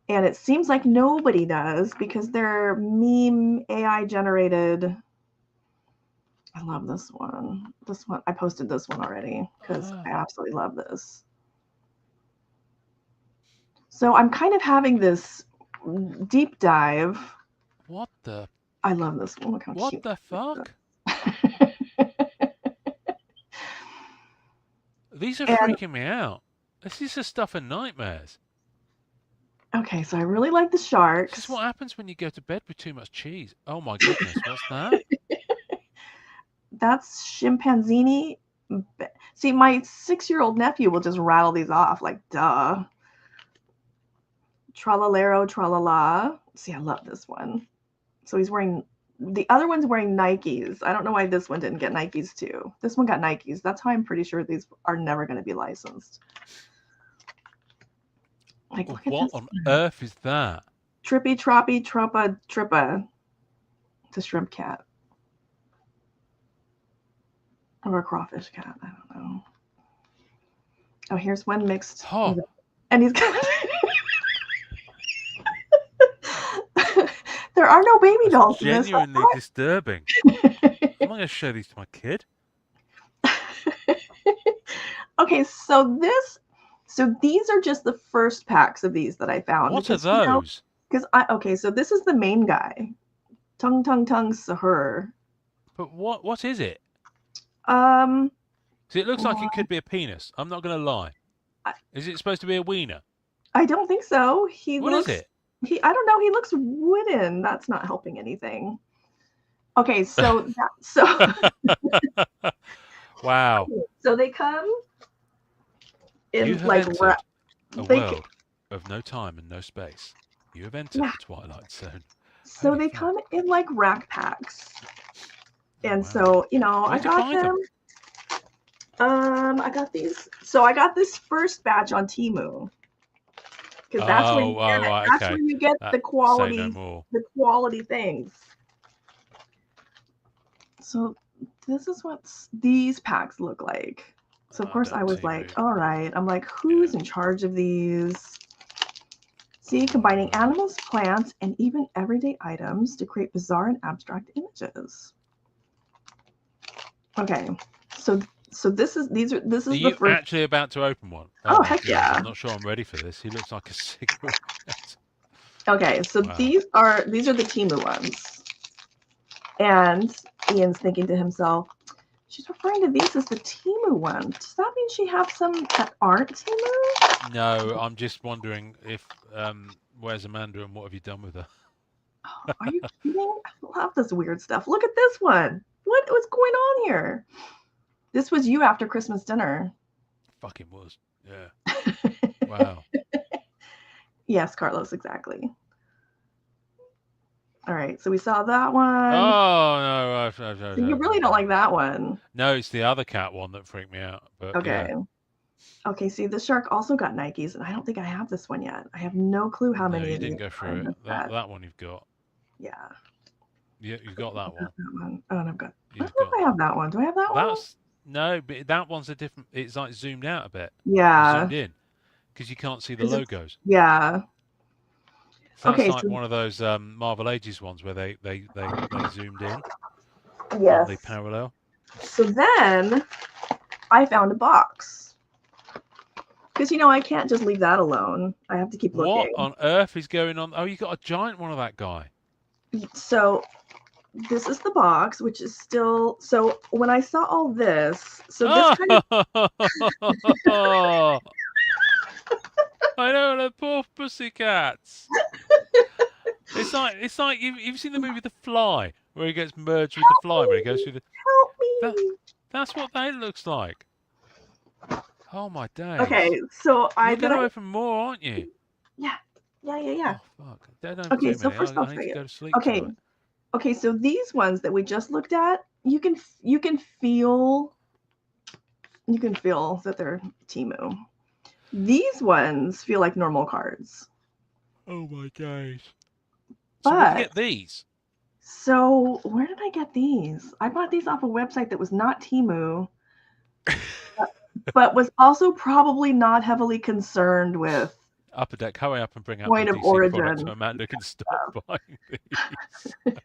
And it seems like nobody does, because they're meme AI generated. I love this one. I posted this one already because I absolutely love this. So I'm kind of having this deep dive. What the? I love this one. Look how what cute. The fuck? These are freaking me out. This is the stuff of nightmares. Okay, so I really like the sharks. This is what happens when you go to bed with too much cheese. Oh my goodness, what's that? That's chimpanzini. See, my 6-year-old nephew will just rattle these off like, duh. Tralalero, tralala. See, I love this one. So the other one's wearing Nikes. I don't know why this one didn't get Nikes too. This one got Nikes. That's how I'm pretty sure these are never going to be licensed. Like, what on earth is that? Trippy, troppy, troppa, trippa. It's a shrimp cat. Or a crawfish cat. I don't know. Oh, here's one mixed. Oh. And he's got... There are no baby dolls. Genuinely disturbing. I'm going to show these to my kid. Okay, so these are just the first packs of these that I found. What are those? So this is the main guy. Tung Tung Tung Sahur. But what is it? See, it looks like it could be a penis. I'm not going to lie. Is it supposed to be a wiener? I don't think so. What is it? I don't know. He looks wooden. That's not helping anything. Okay, so wow. So they come in like a world of no time and no space. You have entered the Twilight Zone. So they come in like rack packs. And so, I got them. I got these. So I got this first batch on Temu. Because that's where you get the quality, the quality things. So this is what these packs look like. So of course I was like, all right. I'm like, who's in charge of these? See, combining animals, plants, and even everyday items to create bizarre and abstract images. Okay, so So this is this Are is the you first. actually about to open one? Oh Oh my heck goodness, yeah. I'm not sure I'm ready for this. He looks like a cigarette. Okay, so Wow. these are the Temu ones, and Ian's thinking to himself, she's referring to these as the Temu ones. Does that mean she has some that aren't Temu? No, I'm just wondering if where's Amanda and what have you done with her? Oh, are you kidding? I love this weird stuff. Look at this one. What's going on here? This was you after Christmas dinner. Fucking was. Yeah. Wow. Yes, Carlos, exactly. All right, so we saw that one. Oh no! So you really don't like that one. No, it's the other cat one that freaked me out. But Okay. yeah. Okay, see, the shark also got Nikes, and I don't think I have this one yet. I have no clue how No, many you of didn't these go are through in it. this set. That one you've got. Yeah. Yeah, you've got that one. That one. Oh, and I've got. I You've don't know got if I have that one. Do I have that one? that's no, but that one's a different. It's like zoomed out a bit, Yeah. zoomed in, because you can't see the logos. Yeah. So that's Okay, like so one of those Marvel Ages ones where they zoomed in on yes. the parallel. So then I found a box. Because I can't just leave that alone. I have to keep What looking. on earth is going on? Oh, you got a giant one of that guy. So this is the box, which is still. So when I saw all this, so this kind Oh, I know the poor pussycats. It's like you've seen the movie The Fly, where he gets merged with the fly, where he goes through the. help That, me. that's what that looks like. Oh my days! Okay, so You're going to open more, aren't you? yeah. Oh fuck! Don't open Okay, too so many. first I'll I show need to you. go to sleep Okay, tonight. okay, so these ones that we just looked at, you can feel that they're Temu. These ones feel like normal cards. Oh my days! So where'd you get these? So where did I get these? I bought these off a website that was not Temu, but was also probably not heavily concerned with Upper Deck, hurry up and bring out more point of DC products origin. so Amanda can stop buying these.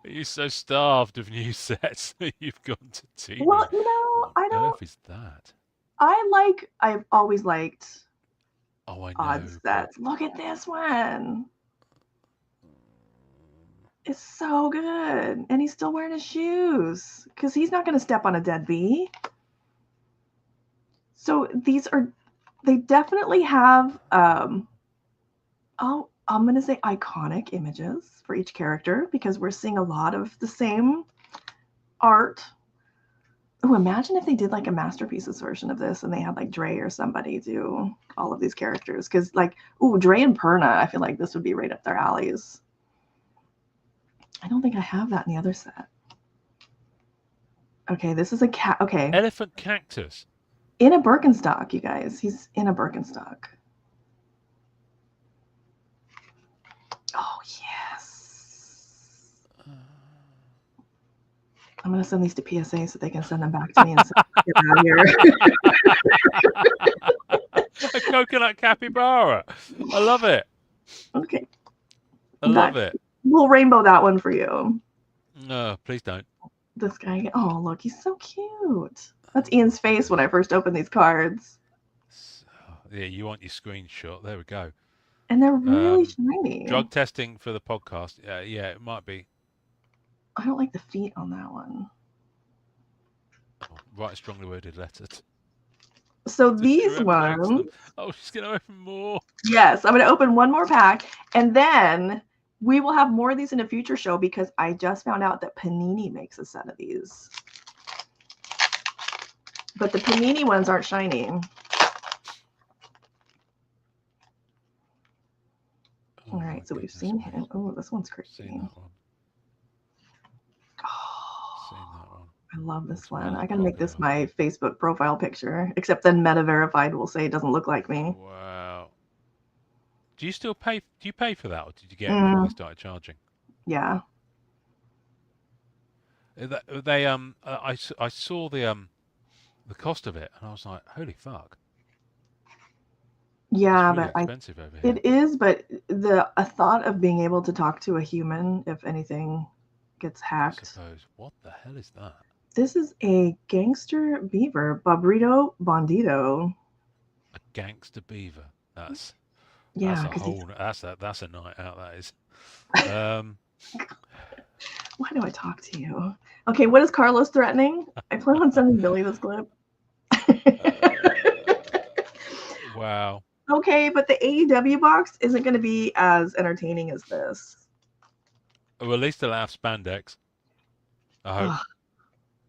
Are you so starved of new sets that you've gone to Temu? Well, What I on don't. earth is that? I've always liked Oh, I odd know, but sets. Look at this one. It's so good. And he's still wearing his shoes because he's not going to step on a dead bee. So they definitely have, I'm going to say iconic images for each character because we're seeing a lot of the same art. Oh, imagine if they did like a masterpieces version of this and they had like Dre or somebody do all of these characters. Because Dre and Perna, I feel like this would be right up their alleys. I don't think I have that in the other set. Okay, this is a cat. Okay. Elephant Cactus. In a Birkenstock, you guys. He's in a Birkenstock. Oh, yes. I'm going to send these to PSA so they can send them back to me and say, get out of here. A coconut capybara. I love it. Okay. I love it. We'll rainbow that one for you. No, please don't. This guy. Oh, look, he's so cute. That's Ian's face when I first opened these cards. Yeah, you want your screenshot. There we go. And they're really shiny. Drug testing for the podcast. Yeah, it might be. I don't like the feet on that one. Oh, write a strongly worded letter. So these ones. Oh, she's going to open more. Yes, I'm going to open one more pack. And then we will have more of these in a future show because I just found out that Panini makes a set of these. But the Panini ones aren't shiny. All right, so we've seen him. Oh, this one's crazy. Seen that one. Oh, seen that one. I love this one. I gotta make this my Facebook profile picture. Except then Meta Verified will say it doesn't look like me. Wow. Do you still pay? Do you pay for that, or did you get it before they started charging? Yeah. They I saw the cost of it, and I was like, holy fuck. Yeah, it's really but expensive over here. It is, but a thought of being able to talk to a human if anything gets hacked. I suppose. What the hell is that? This is a gangster beaver, Babrito Bandito. A gangster beaver. That's Yeah, a because he's. whole. That's a night out. That is. Um, Why do I talk to you? Okay, what is Carlos threatening? I plan on sending Billy this clip. wow. Okay, but the AEW box isn't going to be as entertaining as this. Well, at least they'll have spandex. I hope. Ugh,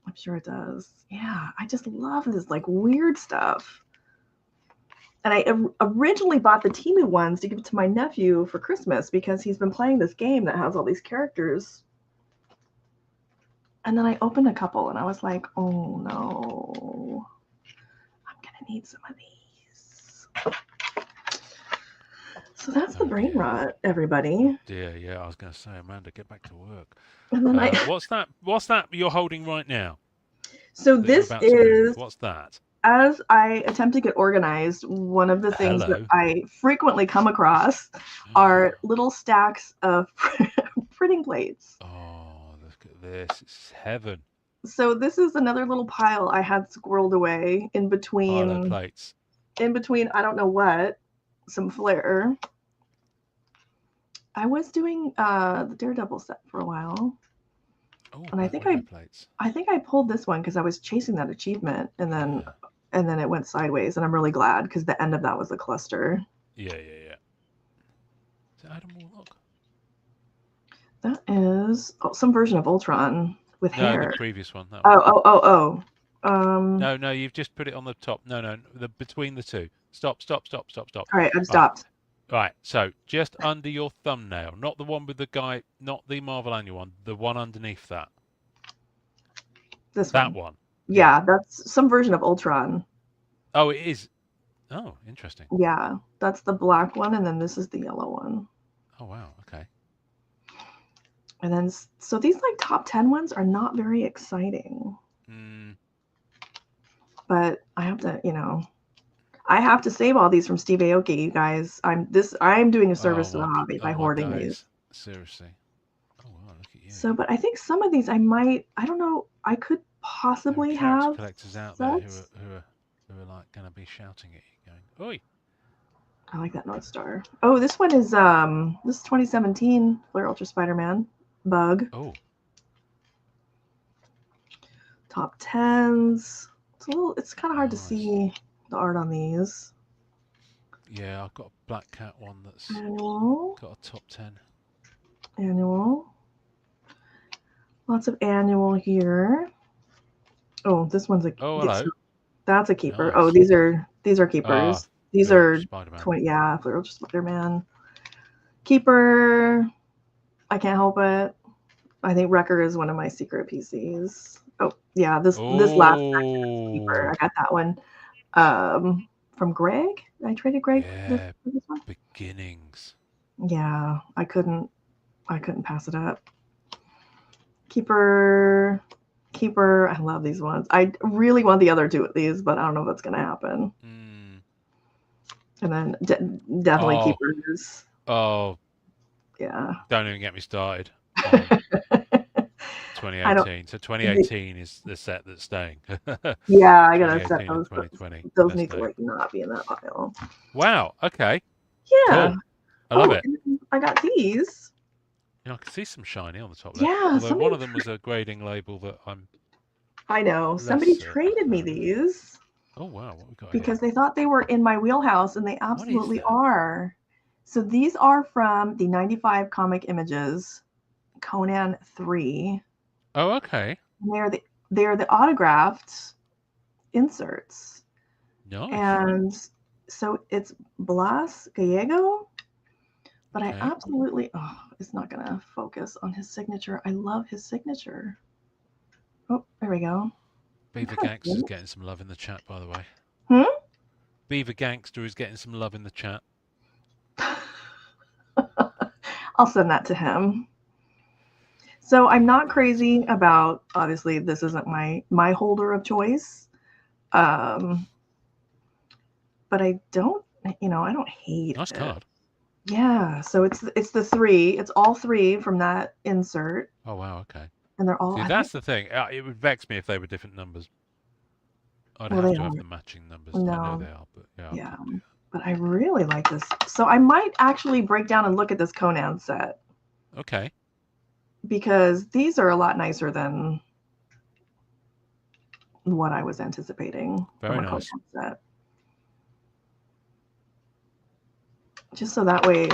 I'm sure it does. Yeah, I just love this like weird stuff. And I originally bought the Timu ones to give to my nephew for Christmas because he's been playing this game that has all these characters. And then I opened a couple and I was like, oh no, I'm going to need some of these. So that's the brain rot, everybody. Dear, yeah, I was going to say, Amanda, get back to work. And then what's that? What's that you're holding right now? So that you're this about to move? is, What's that? as I attempt to get organized, one of the things that I frequently come across are little stacks of printing plates. Oh, look at this. It's heaven. So this is another little pile I had squirreled away in between. Pile of plates. In between, I don't know what, some flair. I was doing the Daredevil set for a while. Oh, and I think I pulled this one because I was chasing that achievement, and then it went sideways, and I'm really glad because the end of that was a cluster. Yeah. Is it Adam Warlock? That is some version of Ultron with hair. No, the previous one. Oh. No, you've just put it on the top. No, between the two. Stop. All right, I've stopped. Right, so just under your thumbnail, not the one with the guy, not the Marvel Annual one, the one underneath that. That one. Yeah, that's some version of Ultron. Oh, it is. Oh, interesting. Yeah, that's the black one, and then this is the yellow one. Oh, wow, okay. And then, so these like top 10 ones are not very exciting. But I have to, I have to save all these from Steve Aoki, you guys. I'm doing a service to the hobby by hoarding these. Seriously. Oh wow, look at you. So, but I think some of these I don't know, I could possibly have collectors out there who are like going to be shouting at you, going, "Oi!" I like that North Star. Oh, this one is this is 2017 Flare Ultra Spider-Man Bug. Oh. Top 10s. It's kind of hard to see the art on these. Yeah, I've got a Black Cat one that's annual. Got a top 10. Annual. Lots of annual here. Oh, this one's a. Oh, hello. That's a keeper. Nice. Oh, these are keepers. These are Spider-Man. 20. Yeah, Flare Ultra Spider-Man. Keeper. I can't help it. I think Wrecker is one of my secret PCs. Oh yeah, this last keeper. I got that one from Greg. I traded Greg. Yeah, this one. Beginnings. Yeah, I couldn't pass it up. Keeper. I love these ones. I really want the other two of these, but I don't know what's gonna happen. And then definitely keepers. Oh. Yeah. Don't even get me started. 2018. So 2018 is the set that's staying. Yeah, I gotta set those. 2020. Those need to like not be in that pile. Wow. Okay. Yeah. Cool. I love it. I got these. I can see some shiny on the top. Yeah. Although one of them was a grading label that I know. Somebody traded me these. Oh wow, what we got? Because they thought they were in my wheelhouse, and they absolutely are. So these are from the 95 Comic Images Conan 3. Oh, okay. And they're the autographed inserts. Nice. And so it's Blas Gallego, but I absolutely it's not gonna focus on his signature. I love his signature. Oh, there we go. Beaver Gangster is getting some love in the chat, by the way. Beaver Gangster is getting some love in the chat. I'll send that to him. So I'm not crazy about, obviously this isn't my holder of choice. But I don't, I don't hate nice card. Yeah, so it's the three. It's all three from that insert. Oh wow, okay. and they're all. See, I that's think. the thing. It would vex me if they were different numbers. I'd Well, have they to have are. the matching numbers. I know No. they are, but yeah, I Yeah. couldn't do But I really like this. So I might actually break down and look at this Conan set that. Okay. because these are a lot nicer than what I was anticipating from Very a Conan nice. set. Just so that way,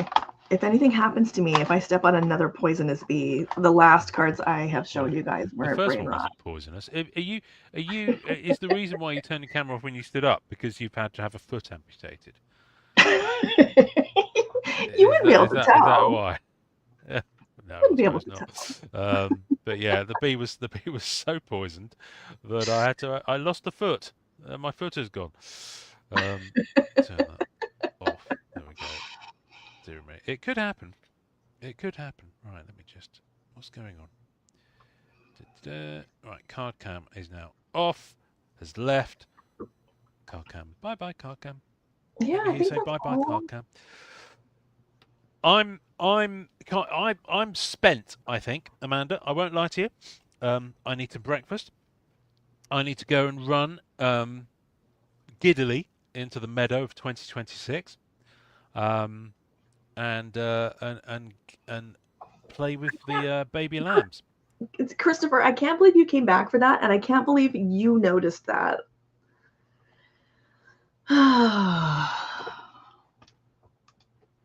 if anything happens to me, if I step on another poisonous bee, the last cards I have Well, showed you guys the were first brain one rot. wasn't poisonous. Are you? Are you? Is the reason why you turned the camera off when you stood up because you've had to have a foot amputated? You wouldn't be able to Is that tell. why? No, You I wouldn't be able suppose to not. tell. But yeah, the bee was so poisoned that I lost the foot. My foot is gone. Turn that off. There we go. Dear me, it could happen. It could happen. Right, let me just. What's going on? Right, card cam is now off. Has left. Card cam. Bye bye, card cam. Yeah, Let me I hear you think say that's bye bye, all. card cam. I'm spent. I think, Amanda. I won't lie to you. I need some breakfast. I need to go and run giddily into the meadow of 2026, um, and play with the baby lambs. It's Christopher. I can't believe you came back for that, and I can't believe you noticed that.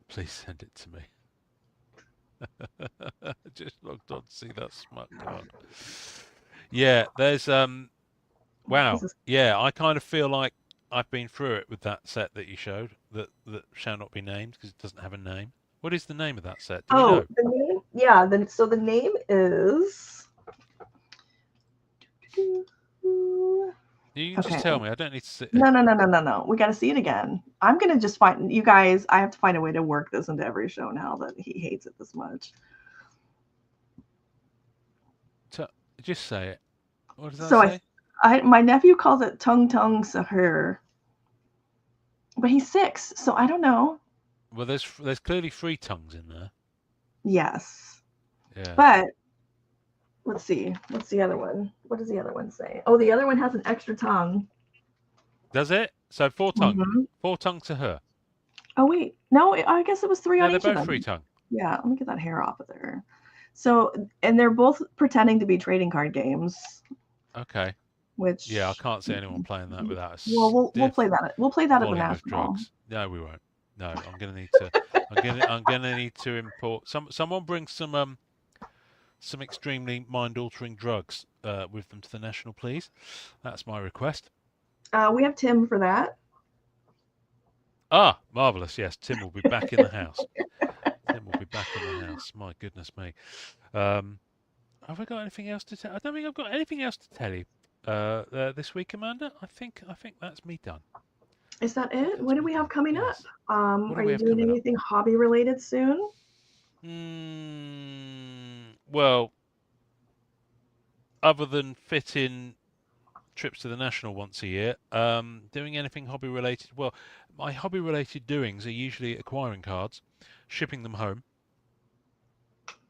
Please send it to me. Just logged on to see that smart card. Yeah, there's wow. Yeah, I kind of feel like I've been through it with that set that you showed that shall not be named because it doesn't have a name. What is the name of that set? Do we Oh, know? the name? Yeah, so the name is. You can just Okay. tell me. I don't need to sit. No. We got to see it again. I'm going to just find. You guys, I have to find a way to work this into every show now that he hates it this much. Just say it. What does that So say? my nephew calls it Tung Tung Sahur, but he's 6, so I don't know. Well, there's clearly 3 tongues in there. Yes, Yeah. but let's see. What's the other one? What does the other one say? Oh, the other one has an extra tongue. Does it? So 4 tongue. Mm-hmm. 4 tongue to her. Oh wait, no, I guess it was 3 No, on they're each of both them. 3 tongue. Yeah, let me get that hair off of there. So, and they're both pretending to be trading card games. Okay. Which Yeah, I can't see anyone playing that without a well, we'll play stiff that. We'll play that at the volume of national. drugs. No, we won't. No, I'm gonna need to. I'm gonna need to import someone bring some extremely mind-altering drugs with them to the national, please. That's my request. We have Tim for that. Ah, marvelous. Yes, Tim will be back in the house. Tim will be back in the house. My goodness me. Have I got anything else to tell? I don't think I've got anything else to tell you this week, Amanda. I think that's me done. Is that it? What do we have coming Yes. up? What do Are we you have doing coming up? anything hobby related soon? Well, other than fitting trips to the national once a year, doing anything hobby related? Well, my hobby related doings are usually acquiring cards, shipping them home.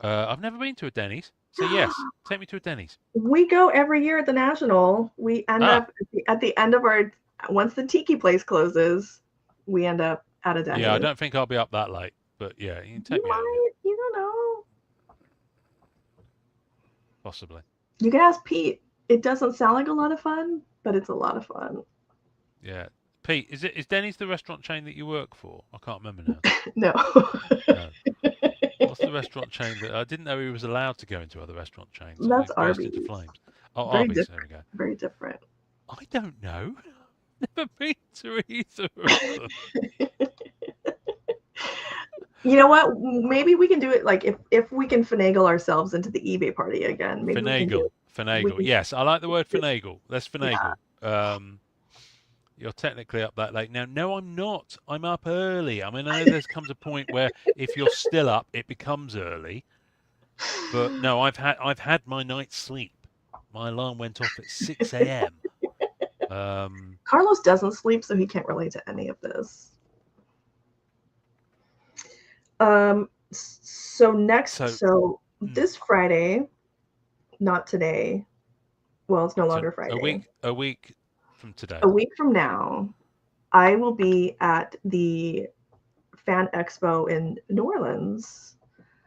I've never been to a Denny's, so yes, take me to a Denny's. We go every year at the national. We end up at the end of our once the tiki place closes, we end up at a Denny's. Yeah, I don't think I'll be up that late, but yeah, you can take me out again. You don't know. Possibly. You can ask Pete. It doesn't sound like a lot of fun, but it's a lot of fun. Yeah. Pete, is Denny's the restaurant chain that you work for? I can't remember now. No. No. What's the restaurant chain that I didn't know he was allowed to go into other restaurant chains? That's It burst into Arby's. flames. Oh, Very Arby's, different. there we go. Very different. I don't know. Never been to either of them. You know what? Maybe we can do it like if we can finagle ourselves into the eBay party again. Maybe we can do it. Finagle. Yes, I like the word finagle. Let's finagle. Yeah. You're technically up that late now. No, I'm not. I'm up early. I mean, I know there comes a point where if you're still up, it becomes early. But no, I've had my night's sleep. My alarm went off at 6 a.m. Carlos doesn't sleep, so he can't relate to any of this. So this Friday, not today. Well, it's no So longer Friday. a week from today. A week from now, I will be at the Fan Expo in New Orleans.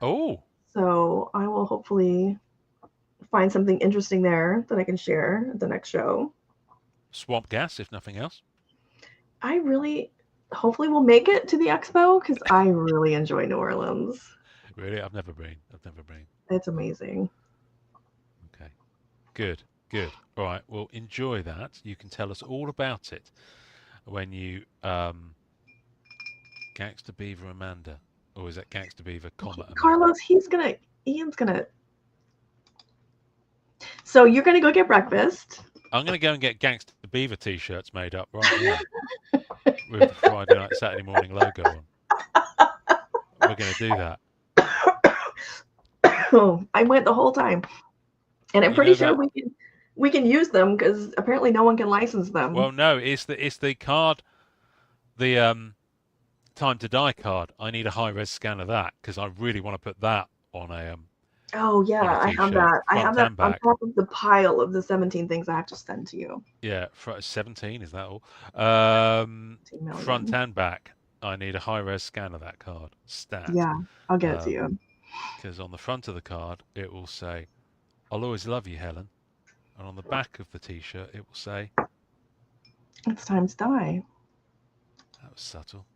Oh, So I will hopefully find something interesting there that I can share at the next show. swamp gas, if nothing else. I really hopefully will make it to the expo because I really enjoy New Orleans. Really, I've never been. I've never been. It's amazing. Okay, good, good. All right, well, enjoy that. You can tell us all about it when you Gangster Beaver Amanda, or is that Gangster Beaver, comma Amanda? Carlos, Ian's gonna. So you're gonna go get breakfast. I'm going to go and get Gangster Beaver t-shirts made up right now with the Friday night, Saturday morning logo on. We're going to do that. I went the whole time, and I'm You pretty know sure that? we can use them because apparently no one can license them. Well, no, it's the card, the Time to Die card. I need a high res scan of that because I really want to put that Oh yeah, on a I have t-shirt, that. I have front that and on back. top of the pile of the 17 things I have to send to you. Yeah, 17 is that all? 17 Front million. and back. I need a high res scan of that card, stat. Yeah, I'll get it to Um, you. because on the front of the card it will say, "I'll always love you, Helen," and on the back of the t-shirt it will say, It's time to die. "That was subtle."